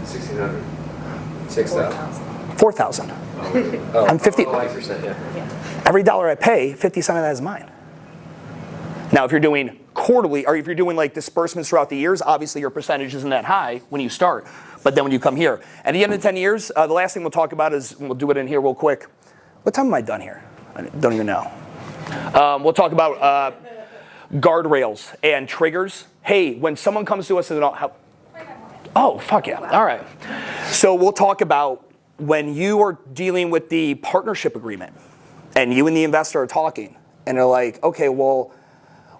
1,600. 6,000. 4,000. Oh, I'm 50. 5%, yeah. Every dollar I pay, 50 cents of that is mine. Now, if you're doing quarterly, or if you're doing disbursements throughout the years, obviously your percentage isn't that high when you start. But then when you come here, at the end of 10 years, the last thing we'll talk about is, we'll do it in here real quick. Look What time am I done here? I don't even know. We'll talk about guardrails and triggers. Hey, when someone comes to us and oh, fuck yeah, all right. So we'll talk about when you are dealing with the partnership agreement and you and the investor are talking and they're like, okay, well,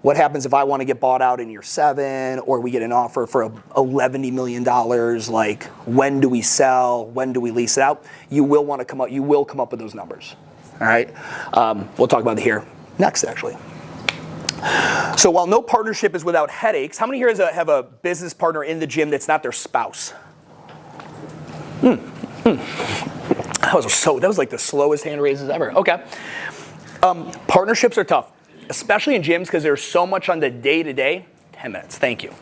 what happens if I want to get bought out in year 7 or we get an offer for $11 million? Like, when do we sell? When do we lease it out? You will want to come up, you will come up with those numbers, all right? We'll talk about it here next, actually. So while no partnership is without headaches, how many here have a business partner in the gym that's not their spouse? That was like the slowest hand raises ever. Okay. Partnerships are tough, especially in gyms because there's so much on the day-to-day. 10 minutes, thank you.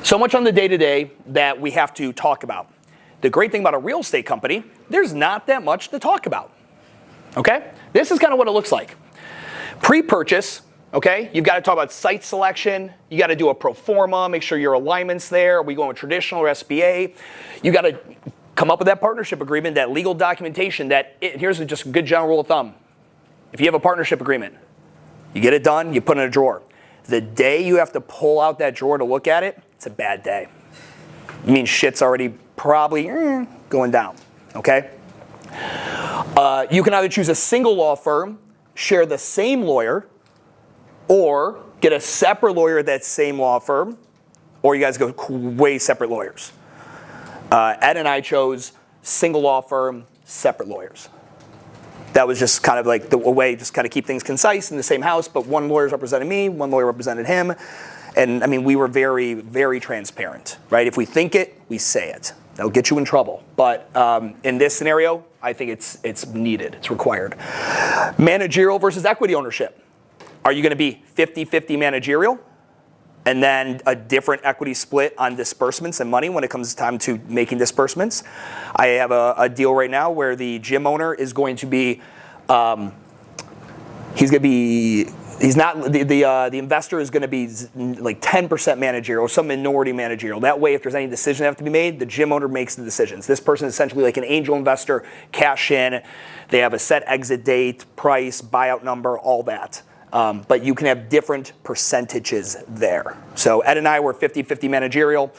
So much on the day-to-day that we have to talk about. The great thing about a real estate company, there's not that much to talk about. Okay? This is kind of what it looks like. Pre-purchase, okay? You've got to talk about site selection. You got to do a pro forma, make sure your alignment's there. Are we going with traditional or SBA? You got to come up with that partnership agreement, that legal documentation here's just a good general rule of thumb. If you have a partnership agreement, you get it done, you put it in a drawer. The day you have to pull out that drawer to look at it, it's a bad day. It means shit's already probably going down, okay? You can either choose a single law firm, share the same lawyer, or get a separate lawyer at that same law firm, or you guys go way separate lawyers. Ed and I chose single law firm, separate lawyers. That was just kind of like a way just kind of keep things concise in the same house, but one lawyer represented me, one lawyer represented him. And I mean, we were very, very transparent, right? If we think it, we say it. That'll get you in trouble. But in this scenario, I think it's needed, it's required. Managerial versus equity ownership. Are you gonna be 50-50 managerial? And then a different equity split on disbursements and money when it comes time to making disbursements. I have a deal right now where the gym owner is going to be, the investor is going to be like 10% managerial or some minority managerial. That way, if there's any decision that have to be made, the gym owner makes the decisions. This person is essentially like an angel investor, cash in. They have a set exit date, price, buyout number, all that. But you can have different percentages there. So Ed and I were 50-50 managerial,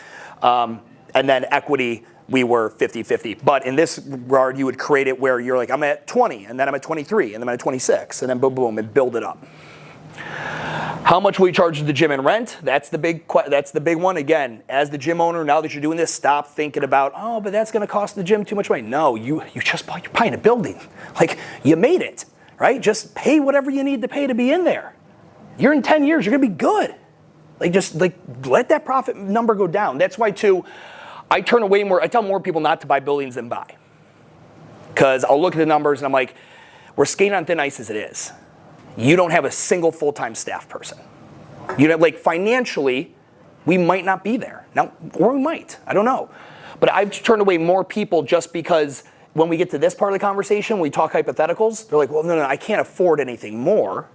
and then equity, we were 50-50. But in this regard, you would create it where you're like, I'm at 20, and then I'm at 23, and then I'm at 26, and then boom, boom, and build it up. How much will you charge the gym in rent? That's the big one. Again, as the gym owner, now that you're doing this, stop thinking about, oh, but that's going to cost the gym too much money. No, you're buying a building. Like, you made it. Right? Just pay whatever you need to pay to be in there. You're in 10 years, you're gonna be good. Let that profit number go down. That's why too, I tell more people not to buy buildings than buy. Because I'll look at the numbers and I'm like, we're skating on thin ice as it is. You don't have a single full-time staff person. You know, like financially, we might not be there. Now, or we might, I don't know. But I've turned away more people just because when we get to this part of the conversation, we talk hypotheticals, they're like, well, no, I can't afford anything more.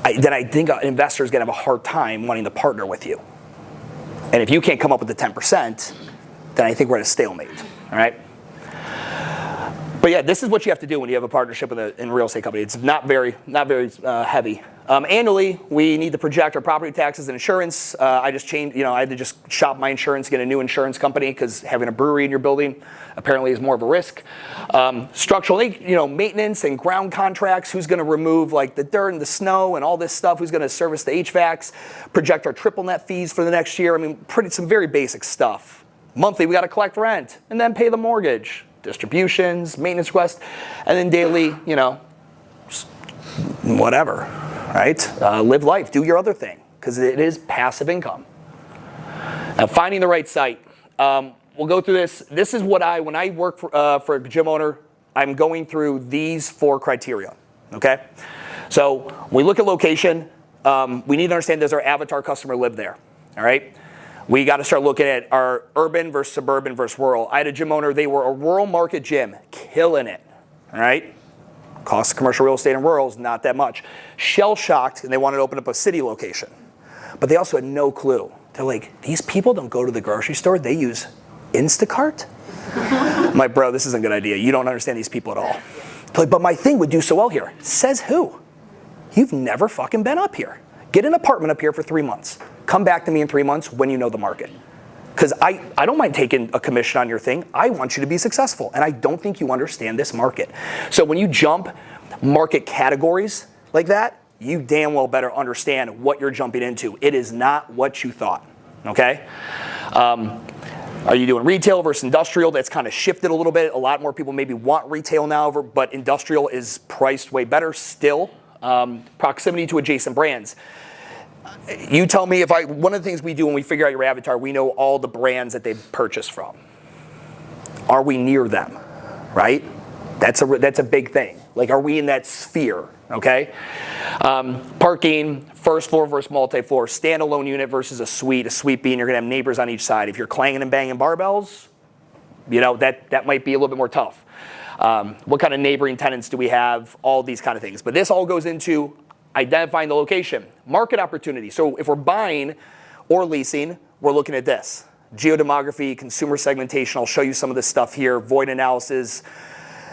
Then I think an investor is going to have a hard time wanting to partner with you. And if you can't come up with the 10%, then I think we're at a stalemate, all right? But yeah, this is what you have to do when you have a partnership in a real estate company. It's not very heavy. Annually, we need to project our property taxes and insurance. I just changed, I had to just shop my insurance, get a new insurance company because having a brewery in your building apparently is more of a risk. Structural, maintenance and ground contracts. Who's going to remove like the dirt and the snow and all this stuff? Who's going to service the HVACs? Project our triple net fees for the next year. I mean, some very basic stuff. Monthly, we got to collect rent and then pay the mortgage, distributions, maintenance requests, and then daily, whatever. Right? Live life, do your other thing, because it is passive income. Now, finding the right site. We'll go through this. This is what when I work for a gym owner, I'm going through these 4 criteria, okay? So when we look at location, we need to understand, does our avatar customer live there, all right? We got to start looking at our urban versus suburban versus rural. I had a gym owner, they were a rural market gym, killing it, all right? Cost of commercial real estate in rural is not that much. Shell-shocked, and they wanted to open up a city location. But they also had no clue. They're like, these people don't go to the grocery store, they use Instacart? I'm like, bro, this isn't a good idea. You don't understand these people at all. Like, but my thing would do so well here. Says who? You've never fucking been up here. Get an apartment up here for 3 months. Come back to me in 3 months when you know the market. Because I don't mind taking a commission on your thing. I want you to be successful. And I don't think you understand this market. So when you jump market categories like that, you damn well better understand what you're jumping into. It is not what you thought, okay? Are you doing retail versus industrial? That's kind of shifted a little bit. A lot more people maybe want retail now, but industrial is priced way better still. Proximity to adjacent brands. You tell me one of the things we do when we figure out your avatar, we know all the brands that they've purchased from. Are we near them, right? That's a big thing. Like, are we in that sphere, okay? Parking, first floor versus multi-floor, standalone unit versus a suite being you're gonna have neighbors on each side. If you're clanging and banging barbells, that might be a little bit more tough. What kind of neighboring tenants do we have? All these kind of things. But this all goes into identifying the location. Market opportunity. So if we're buying or leasing, we're looking at this. Geodemography, consumer segmentation. I'll show you some of this stuff here. Void analysis.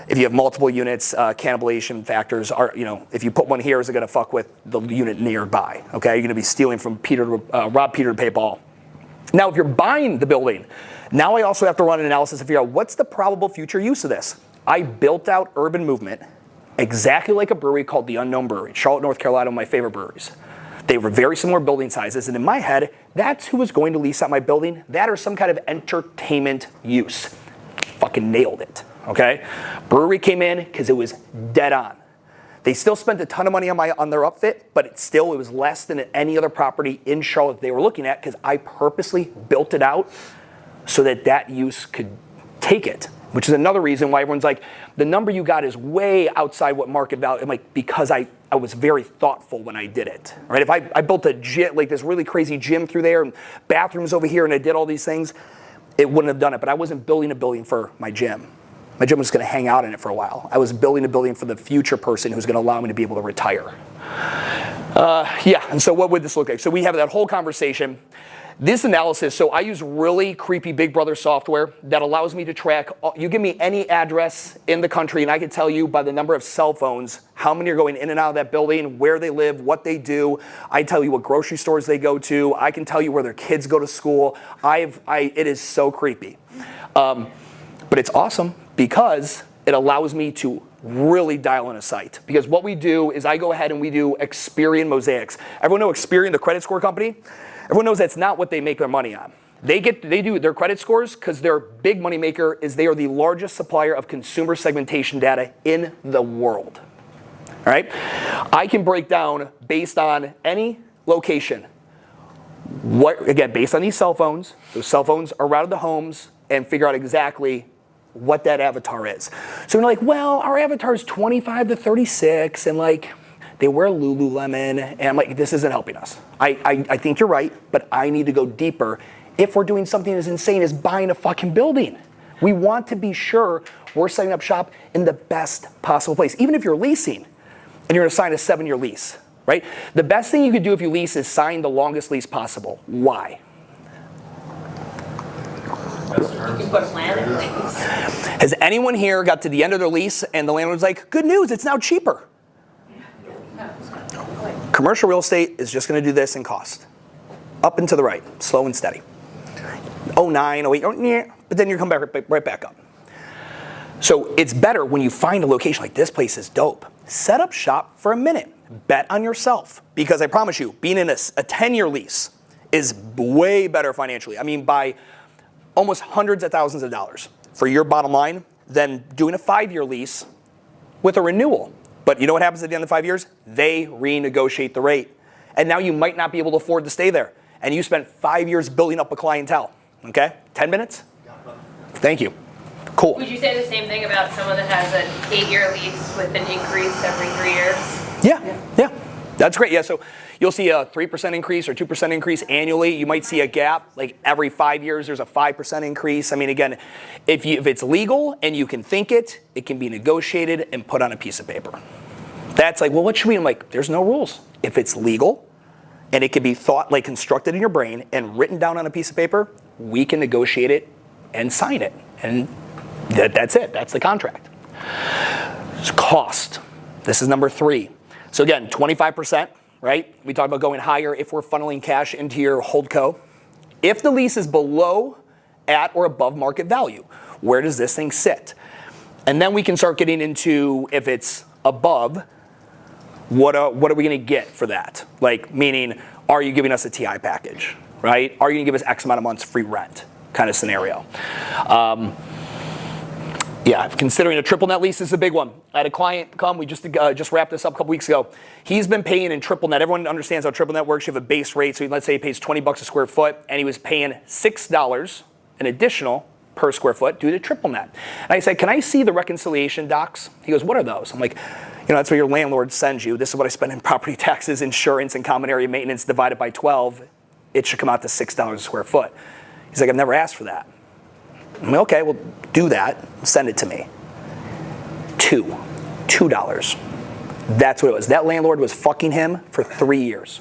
If you have multiple units, cannibalization factors are, if you put one here, is it going to fuck with the unit nearby? Okay, you're going to be stealing from rob Peter to pay Paul. Now, if you're buying the building, now I also have to run an analysis to figure out what's the probable future use of this. I built out urban movement exactly like a brewery called the Unknown Brewery. Charlotte, North Carolina, one of my favorite breweries. They were very similar building sizes, and in my head, that's who was going to lease out my building. That or some kind of entertainment use. Fucking nailed it, okay? Brewery came in because it was dead on. They still spent a ton of money on their upfit, but it was less than any other property in Charlotte they were looking at because I purposely built it out so that use could take it. Which is another reason why everyone's like, the number you got is way outside what market value. I'm like, because I was very thoughtful when I did it, right? If I built a gym, like this really crazy gym through there and bathrooms over here and I did all these things, it wouldn't have done it. But I wasn't building a building for my gym. My gym was gonna hang out in it for a while. I was building a building for the future person who's gonna allow me to be able to retire. And so what would this look like? So we have that whole conversation. This analysis, so I use really creepy Big Brother software that allows me to track, you give me any address in the country and I can tell you by the number of cell phones, how many are going in and out of that building, where they live, what they do. I tell you what grocery stores they go to. I can tell you where their kids go to school. It is so creepy. But it's awesome because it allows me to really dial in a site. Because what we do is I go ahead and we do Experian mosaics. Everyone know Experian, the credit score company? Everyone knows that's not what they make their money on. They do their credit scores because their big money maker is they are the largest supplier of consumer segmentation data in the world. All right? I can break down based on any location. Based on these cell phones, those cell phones are routed to homes and figure out exactly what that avatar is. So you're like, well, our avatar is 25 to 36 and like, they wear Lululemon, and I'm like, this isn't helping us. I think you're right, but I need to go deeper if we're doing something as insane as buying a fucking building. We want to be sure we're setting up shop in the best possible place. Even if you're leasing and you're gonna sign a 7-year lease, right? The best thing you could do if you lease is sign the longest lease possible. Why? You can put land in place. Has anyone here got to the end of their lease and the landlord's like, good news, it's now cheaper? Commercial real estate is just going to do this in cost. Up and to the right, slow and steady. 09, 08, but then you come back right back up. So it's better when you find a location like this place is dope. Set up shop for a minute. Bet on yourself. Because I promise you, being in a 10-year lease is way better financially. I mean, by almost hundreds of thousands of dollars for your bottom line than doing a 5-year lease with a renewal. But you know what happens at the end of 5 years? They renegotiate the rate. And now you might not be able to afford to stay there. And you spent 5 years building up a clientele. Okay? 10 minutes? Thank you. Cool. Would you say the same thing about someone that has an 8-year lease with an increase every 3 years? Yeah. That's great. Yeah, so you'll see a 3% increase or 2% increase annually. You might see a gap, like every 5 years there's a 5% increase. I mean, again, if it's legal and you can think it can be negotiated and put on a piece of paper. That's like, well, what should we? I'm like, there's no rules. If it's legal and it can be constructed in your brain and written down on a piece of paper, we can negotiate it and sign it. And that's it. That's the contract. So cost. This is number 3. So again, 25%, right? We talked about going higher if we're funneling cash into your holdco. If the lease is below, at, or above market value, where does this thing sit? And then we can start getting into, if it's above, what are we going to get for that? Like, meaning, are you giving us a TI package, right? Are you going to give us X amount of months free rent kind of scenario? Yeah, considering a triple net lease is a big one. I had a client come, we just wrapped this up a couple weeks ago. He's been paying in triple net. Everyone understands how triple net works. You have a base rate, so let's say he pays $20 a square foot, and he was paying $6 an additional per square foot due to triple net. And I said, can I see the reconciliation docs? He goes, what are those? I'm like, that's what your landlord sends you. This is what I spend in property taxes, insurance, and common area maintenance divided by 12. It should come out to $6 a square foot. He's like, I've never asked for that. I'm like, okay, well, do that. Send it to me. $2. That's what it was. That landlord was fucking him for 3 years.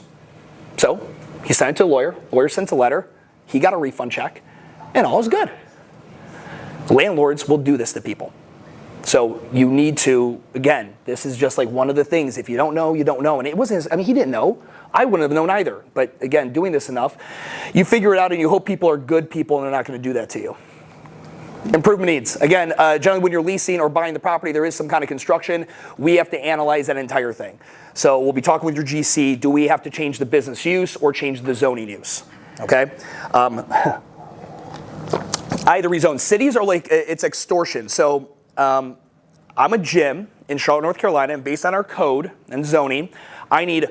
So he sent it to a lawyer. Lawyer sent a letter. He got a refund check, and all is good. Landlords will do this to people. So you need to, again, this is just like one of the things. If you don't know, you don't know. And it wasn't he didn't know. I wouldn't have known either. But again, doing this enough, you figure it out and you hope people are good people and they're not going to do that to you. Improvement needs. Again, generally when you're leasing or buying the property, there is some kind of construction. We have to analyze that entire thing. So we'll be talking with your GC. Do we have to change the business use or change the zoning use? Okay. I had to rezone. Cities are like, it's extortion. So I'm a gym in Charlotte, North Carolina, and based on our code and zoning, I need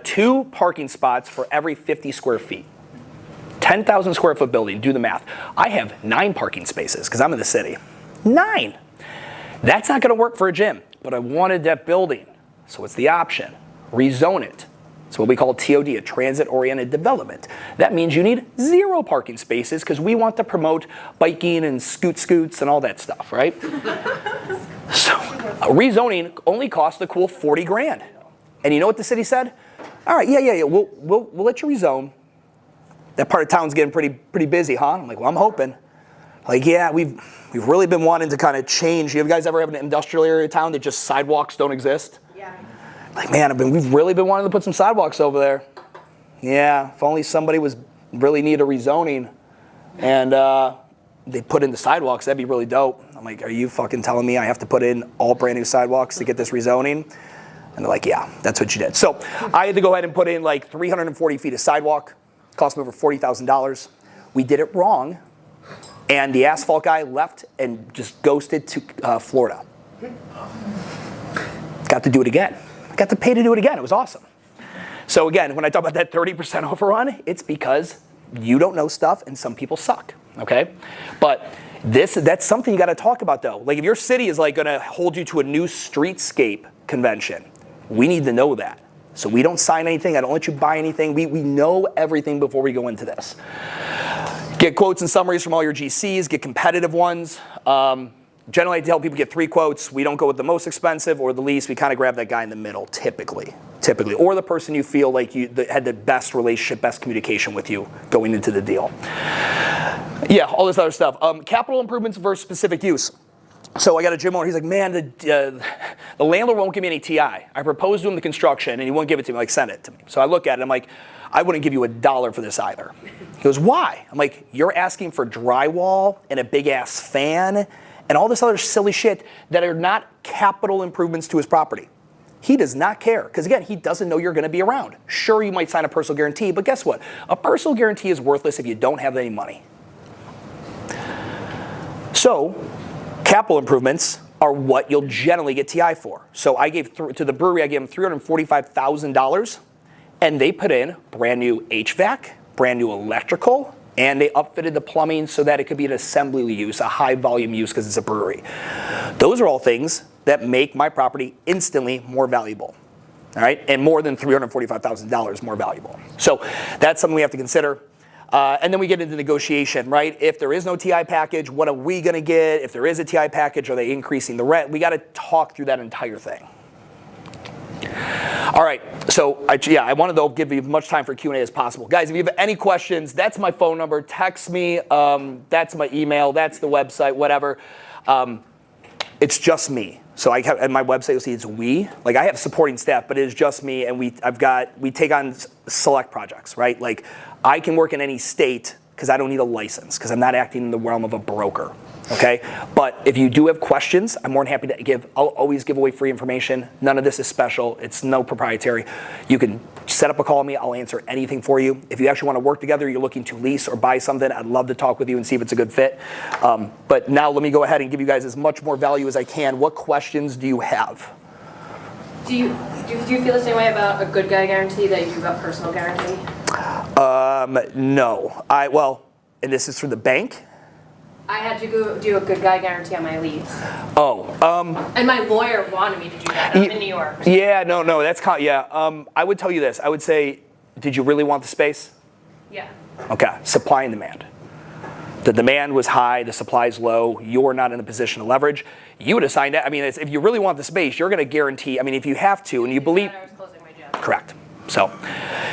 2 parking spots for every 50 square feet. 10,000 square foot building, do the math. I have 9 parking spaces because I'm in the city. 9. That's not going to work for a gym, but I wanted that building. So what's the option? Rezone it. It's what we call TOD, a transit-oriented development. That means you need 0 parking spaces because we want to promote biking and scoots and all that stuff, right? So rezoning only cost a cool 40 grand. And you know what the city said? All right, yeah, we'll let you rezone. That part of town's getting pretty busy, huh? I'm like, well, I'm hoping. Like, yeah, we've really been wanting to kind of change. You guys ever have an industrial area of town that just sidewalks don't exist? Yeah. Like, man, we've really been wanting to put some sidewalks over there. Yeah, if only somebody really need a rezoning and they put in the sidewalks, that'd be really dope. I'm like, are you fucking telling me I have to put in all brand new sidewalks to get this rezoning? And they're like, yeah, that's what you did. So I had to go ahead and put in like 340 feet of sidewalk. Cost me over $40,000. We did it wrong, and the asphalt guy left and just ghosted to Florida. Got to do it again. Got to pay to do it again. It was awesome. So again, when I talk about that 30% overrun, it's because you don't know stuff and some people suck, okay? But that's something you got to talk about though. Like if your city is like going to hold you to a new streetscape convention, we need to know that. So we don't sign anything. I don't let you buy anything. We know everything before we go into this. Get quotes and summaries from all your GCs. Get competitive ones. Generally, I tell people get 3 quotes. We don't go with the most expensive or the least. We kind of grab that guy in the middle, typically. Or the person you feel like had the best relationship, best communication with you going into the deal. Yeah, all this other stuff. Capital improvements versus specific use. So I got a gym owner, he's like, man, the landlord won't give me any TI. I proposed to him the construction and he won't give it to me, like send it to me. So I look at it, I'm like, I wouldn't give you $1 for this either. He goes, why? I'm like, you're asking for drywall and a big ass fan and all this other silly shit that are not capital improvements to his property. He does not care, because again, he doesn't know you're gonna be around. Sure, you might sign a personal guarantee, but guess what? A personal guarantee is worthless if you don't have any money. So, capital improvements are what you'll generally get TI for. So I gave to the brewery, I gave them $345,000, and they put in brand new HVAC, brand new electrical, and they upfitted the plumbing so that it could be an assembly use, a high volume use because it's a brewery. Those are all things that make my property instantly more valuable, all right? And more than $345,000 more valuable. So that's something we have to consider. And then we get into negotiation, right? If there is no TI package, what are we gonna get? If there is a TI package, are they increasing the rent? We gotta talk through that entire thing. All right, so I wanted to give you as much time for Q&A as possible. Guys, if you have any questions, that's my phone number. Text me, that's my email, that's the website, whatever. It's just me. So I have, at my website, you'll see it's we. Like I have supporting staff, but it is just me, and we take on select projects, right? Like I can work in any state because I don't need a license because I'm not acting in the realm of a broker. Okay, but if you do have questions, I'm more than happy to I'll always give away free information. None of this is special. It's no proprietary. You can set up a call with me. I'll answer anything for you. If you actually want to work together, you're looking to lease or buy something, I'd love to talk with you and see if it's a good fit. But now let me go ahead and give you guys as much more value as I can. What questions do you have? Do you feel the same way about a good guy guarantee that you do about personal guarantee? No. And this is through the bank? I had to go do a good guy guarantee on my lease. And my lawyer wanted me to do that. I'm in New York. Yeah, no, that's I would tell you this. I would say, did you really want the space? Yeah. Okay, supply and demand. The demand was high, the supply is low. You're not in a position to leverage. You would have signed it. I mean, if you really want the space, you're going to guarantee. I mean, if you have to, and you believe. I was closing my job. Correct. So,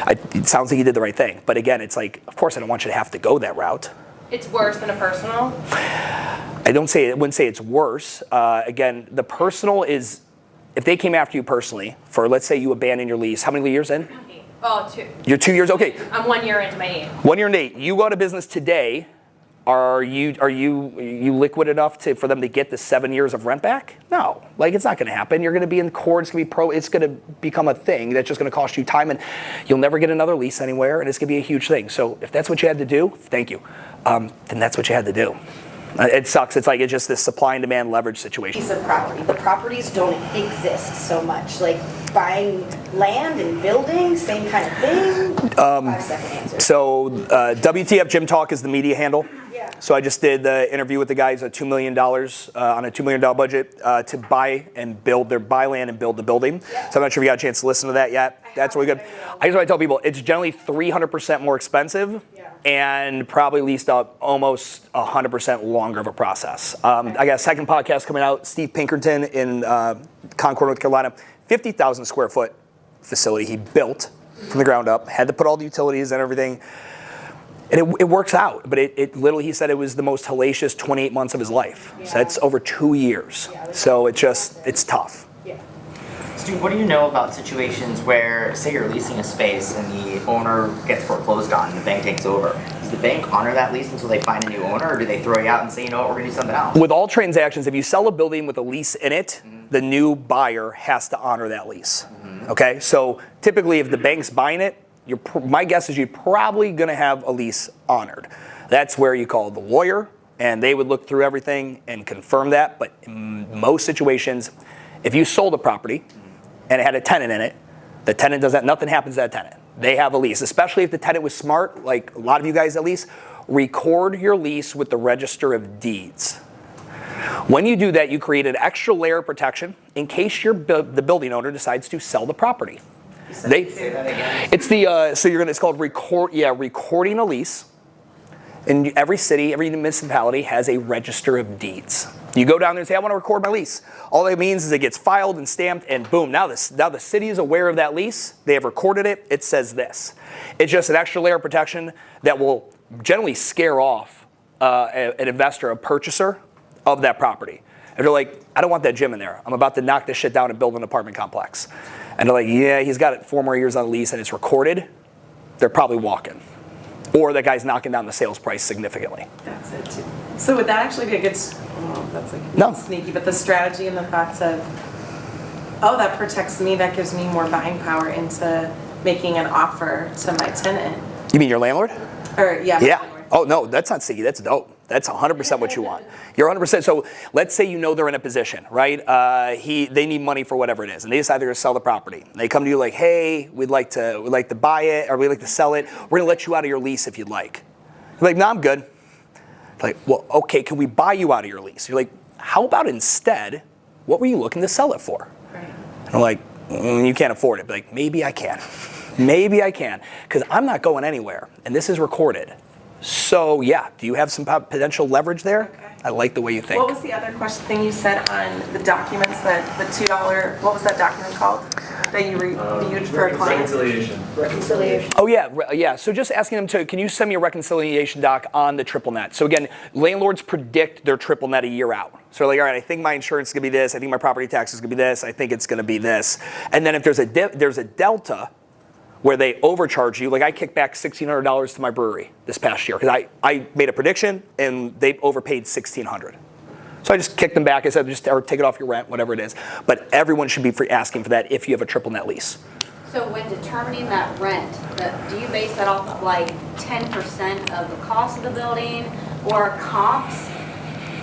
it sounds like you did the right thing. But again, it's like, of course, I don't want you to have to go that route. It's worse than a personal. I wouldn't say it's worse. Again, the personal is, if they came after you personally for, let's say you abandon your lease, how many years in? 8. Oh, 2. You're 2 years, okay. I'm 1 year into my 8. 1 year and 8. You go out of business today. Are you liquid enough for them to get the 7 years of rent back? No, like it's not going to happen. You're going to be in court. It's going to become a thing that's just going to cost you time, and you'll never get another lease anywhere, and it's going to be a huge thing. So if that's what you had to do, thank you. Then that's what you had to do. It sucks. It's just this supply and demand leverage situation. Piece of property. The properties don't exist so much. Like buying land and buildings, same kind of thing. 5-second answer. So WTF Gym Talk is the media handle. Yeah. So I just did the interview with the guys at $2 million on a $2 million budget to buy land and build the building. Yeah. So I'm not sure if you got a chance to listen to that yet. That's really good. I just want to tell people it's generally 300% more expensive. Yeah. And probably leased up almost 100% longer of a process. I got a second podcast coming out. Steve Pinkerton in Concord, North Carolina, 50,000 square foot facility he built from the ground up. Had to put all the utilities and everything. And it works out, but it literally, he said it was the most hellacious 28 months of his life. Yeah. So that's over 2 years. Yeah, So it's tough. Yeah. Stu, what do you know about situations where, say you're leasing a space and the owner gets foreclosed on and the bank takes over? Does the bank honor that lease until they find a new owner, or do they throw you out and say, you know what, we're going to do something else? With all transactions, if you sell a building with a lease in it, the new buyer has to honor that lease. Okay, so typically if the bank's buying it, my guess is you're probably going to have a lease honored. That's where you call the lawyer, and they would look through everything and confirm that. But in most situations, if you sold a property and it had a tenant in it, the tenant does that, nothing happens to that tenant. They have a lease, especially if the tenant was smart, like a lot of you guys at least, record your lease with the Register of Deeds. When you do that, you create an extra layer of protection in case the building owner decides to sell the property. Say that again. It's it's called recording a lease. And every city, every municipality has a Register of Deeds. You go down there and say, I want to record my lease. All that means is it gets filed and stamped, and boom, now the city is aware of that lease. They have recorded it. It says this. It's just an extra layer of protection that will generally scare off an investor, a purchaser of that property. And they're like, I don't want that gym in there. I'm about to knock this shit down and build an apartment complex. And they're like, yeah, he's got it 4 more years on the lease and it's recorded. They're probably walking. Or that guy's knocking down the sales price significantly. That's it too. So would that actually be a good, that's like sneaky, but the strategy and the thoughts of, oh, that protects me, that gives me more buying power into making an offer to my tenant. You mean your landlord? Or yeah. My landlord. Oh no, that's not sneaky, that's dope. That's 100% what you want. You're 100%. So let's say you know they're in a position, right? They need money for whatever it is, and they decide they're going to sell the property. And they come to you like, hey, we'd like to buy it, or we'd like to sell it. We're going to let you out of your lease if you'd like. You're like, no, I'm good. Like, well, okay, can we buy you out of your lease? You're like, how about instead, what were you looking to sell it for? Right. And I'm like, you can't afford it. But like, maybe I can. Maybe I can, because I'm not going anywhere, and this is recorded. So yeah, do you have some potential leverage there? Okay. I like the way you think. What was the other thing you said on the documents, that the $2, what was that document called? That you reviewed for a client? Reconciliation. Oh yeah, yeah. So just asking them to, can you send me a reconciliation doc on the triple net? So again, landlords predict their triple net a year out. So they're like, all right, I think my insurance is gonna be this. I think my property tax is gonna be this. I think it's gonna be this. And then if there's a delta where they overcharge you, like I kicked back $1,600 to my brewery this past year because I made a prediction and they overpaid $1,600. So I just kicked them back. I said, or take it off your rent, whatever it is. But everyone should be asking for that if you have a triple net lease. So when determining that rent, do you base that off of like 10% of the cost of the building or comps?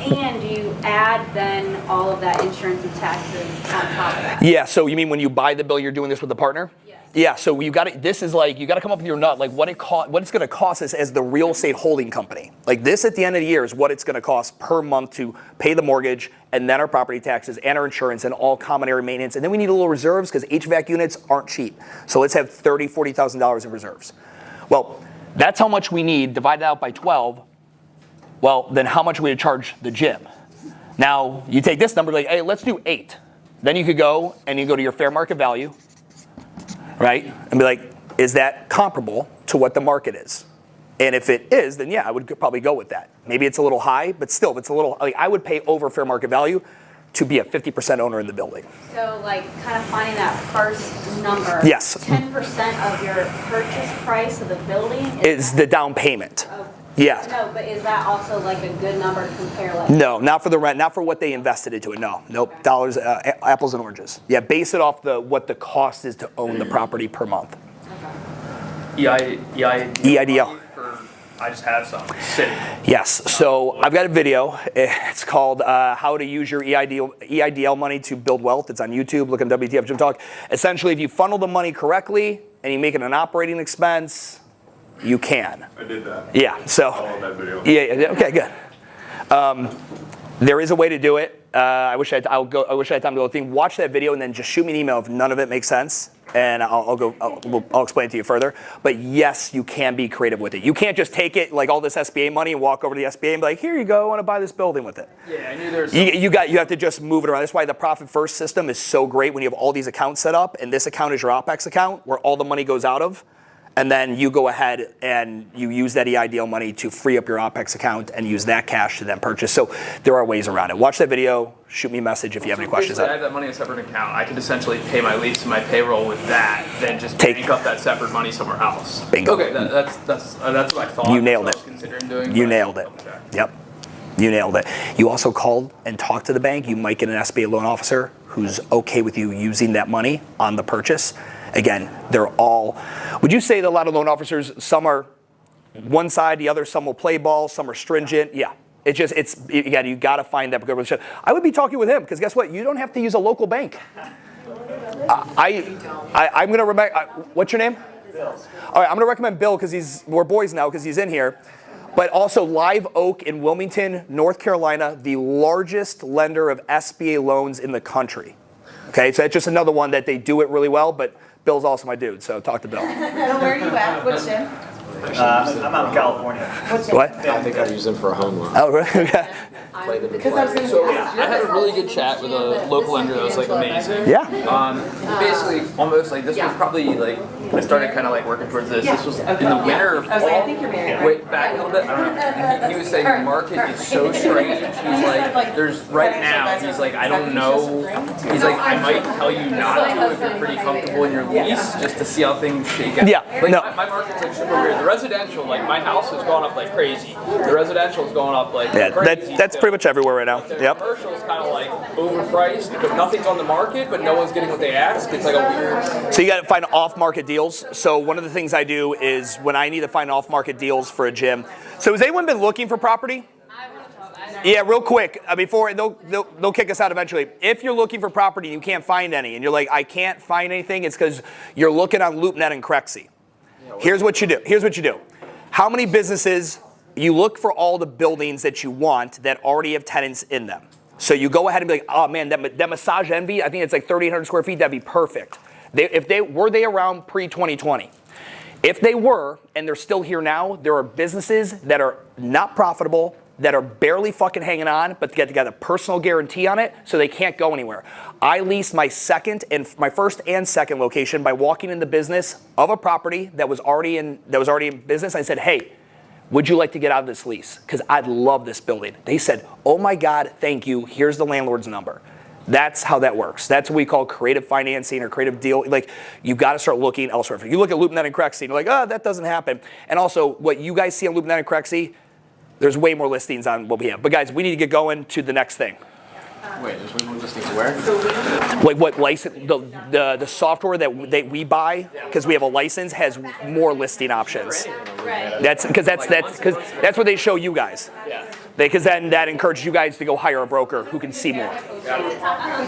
And do you add then all of that insurance and taxes on top of that? Yeah, so you mean when you buy the bill, you're doing this with the partner? Yes. Yeah, so you got to. This is like you got to come up with your nut, like what it's going to cost us as the real estate holding company. Like this at the end of the year is what it's going to cost per month to pay the mortgage and then our property taxes and our insurance and all common area maintenance. And then we need a little reserves because HVAC units aren't cheap. So let's have $30,000, $40,000 in reserves. Well, that's how much we need divided out by 12. Well, then how much are we to charge the gym? Now you take this number, like, hey, let's do 8. Then you could go and you go to your fair market value. Right? And be like, is that comparable to what the market is? And if it is, then yeah, I would probably go with that. Maybe it's a little high, but still, if it's a little, like I would pay over fair market value to be a 50% owner in the building. So like kind of finding that first number. Yes. 10% of your purchase price of the building Is the down payment. Oh, Yeah. no, but is that also like a good number to compare like? No, not for the rent, not for what they invested into it. No, nope. Okay. Dollars, apples and oranges. Yeah, base it off what the cost is to own the property per month. EIDL. I just have some sitting. Yes, so I've got a video. It's called How to Use Your EIDL Money to Build Wealth. It's on YouTube. Look on WTF Gym Talk. Essentially, if you funnel the money correctly and you make it an operating expense, you can. I did that. Yeah, so. I love that video. Yeah, okay, good. There is a way to do it. I wish I had time to go through. Watch that video and then just shoot me an email if none of it makes sense, and I'll explain it to you further. But yes, you can be creative with it. You can't just take it like all this SBA money and walk over to the SBA and be like, here you go, I want to buy this building with it. Yeah, I knew there's. You have to just move it around. That's why the profit first system is so great when you have all these accounts set up, and this account is your OPEX account where all the money goes out of. And then you go ahead and you use that EIDL money to free up your OPEX account and use that cash to then purchase. So there are ways around it. Watch that video. Shoot me a message if you have any questions. I have that money in a separate account. I could essentially pay my lease and my payroll with that, then just bank up that separate money somewhere else. Bingo. Okay, that's what I thought. You nailed That's it. what I was considering doing. You but nailed it. Okay. Yep. You nailed it. You also called and talked to the bank. You might get an SBA loan officer who's okay with you using that money on the purchase. Again, they're all, would you say that a lot of loan officers, some are one side, the other, some will play ball, some are stringent? Yeah. Again, you got to find that good relationship. I would be talking with him because guess what? You don't have to use a local bank. I'm going to recommend, what's your name? Bill. All right, I'm going to recommend Bill because we're boys now because he's in here. But also Live Oak in Wilmington, North Carolina, the largest lender of SBA loans in the country. Okay, so that's just another one that they do it really well, but Bill's also my dude, so talk to Bill. Where are you at? Which gym? I'm out in California. What? I think I'd use them for a home loan. Oh, really? Okay. Because I was going to So I had a really good chat with a local lender that was like amazing. Yeah. Basically, almost like this was probably like I started kind of like working towards this. This was in the winter of I was like, I fall. think you're married. Wait, back a little bit. I don't know. And he was saying the market is so strange. He's like, there's right now. He's like, I don't know. He's like, I might tell you not to if you're pretty comfortable in your lease, just to see how things shake out. Yeah, Like no. my market's like super weird. The residential, like my house has gone up like crazy. The residential is going up like Yeah, crazy. that's pretty much everywhere right now. The Yep. commercial is kind of like overpriced because nothing's on the market, but no one's getting what they ask. It's like a weird. So you got to find off-market deals. So one of the things I do is when I need to find off-market deals for a gym. So has anyone been looking for property? Yeah, real quick, before they'll kick us out eventually. If you're looking for property and you can't find any, and you're like, I can't find anything, it's because you're looking on LoopNet and Crexy. Here's what you do. How many businesses, you look for all the buildings that you want that already have tenants in them. So you go ahead and be like, oh man, that Massage Envy, I think it's like 3,800 square feet, that'd be perfect. Were they around pre-2020? If they were, and they're still here now, there are businesses that are not profitable, that are barely fucking hanging on, but they got a personal guarantee on it, so they can't go anywhere. I leased my first and second location by walking in the business of a property that was already in business. I said, hey, would you like to get out of this lease? Because I'd love this building. They said, oh my God, thank you. Here's the landlord's number. That's how that works. That's what we call creative financing or creative deal. Like, you got to start looking elsewhere. If you look at LoopNet and Crexy, you're like, oh, that doesn't happen. And also, what you guys see on LoopNet and Crexy, there's way more listings on what we have. But guys, we need to get going to the next thing. Wait, there's way more listings where? Like what license, the software that we buy, because we have a license, has more listing options. That's what they show you guys. Because then that encourages you guys to go hire a broker who can see more.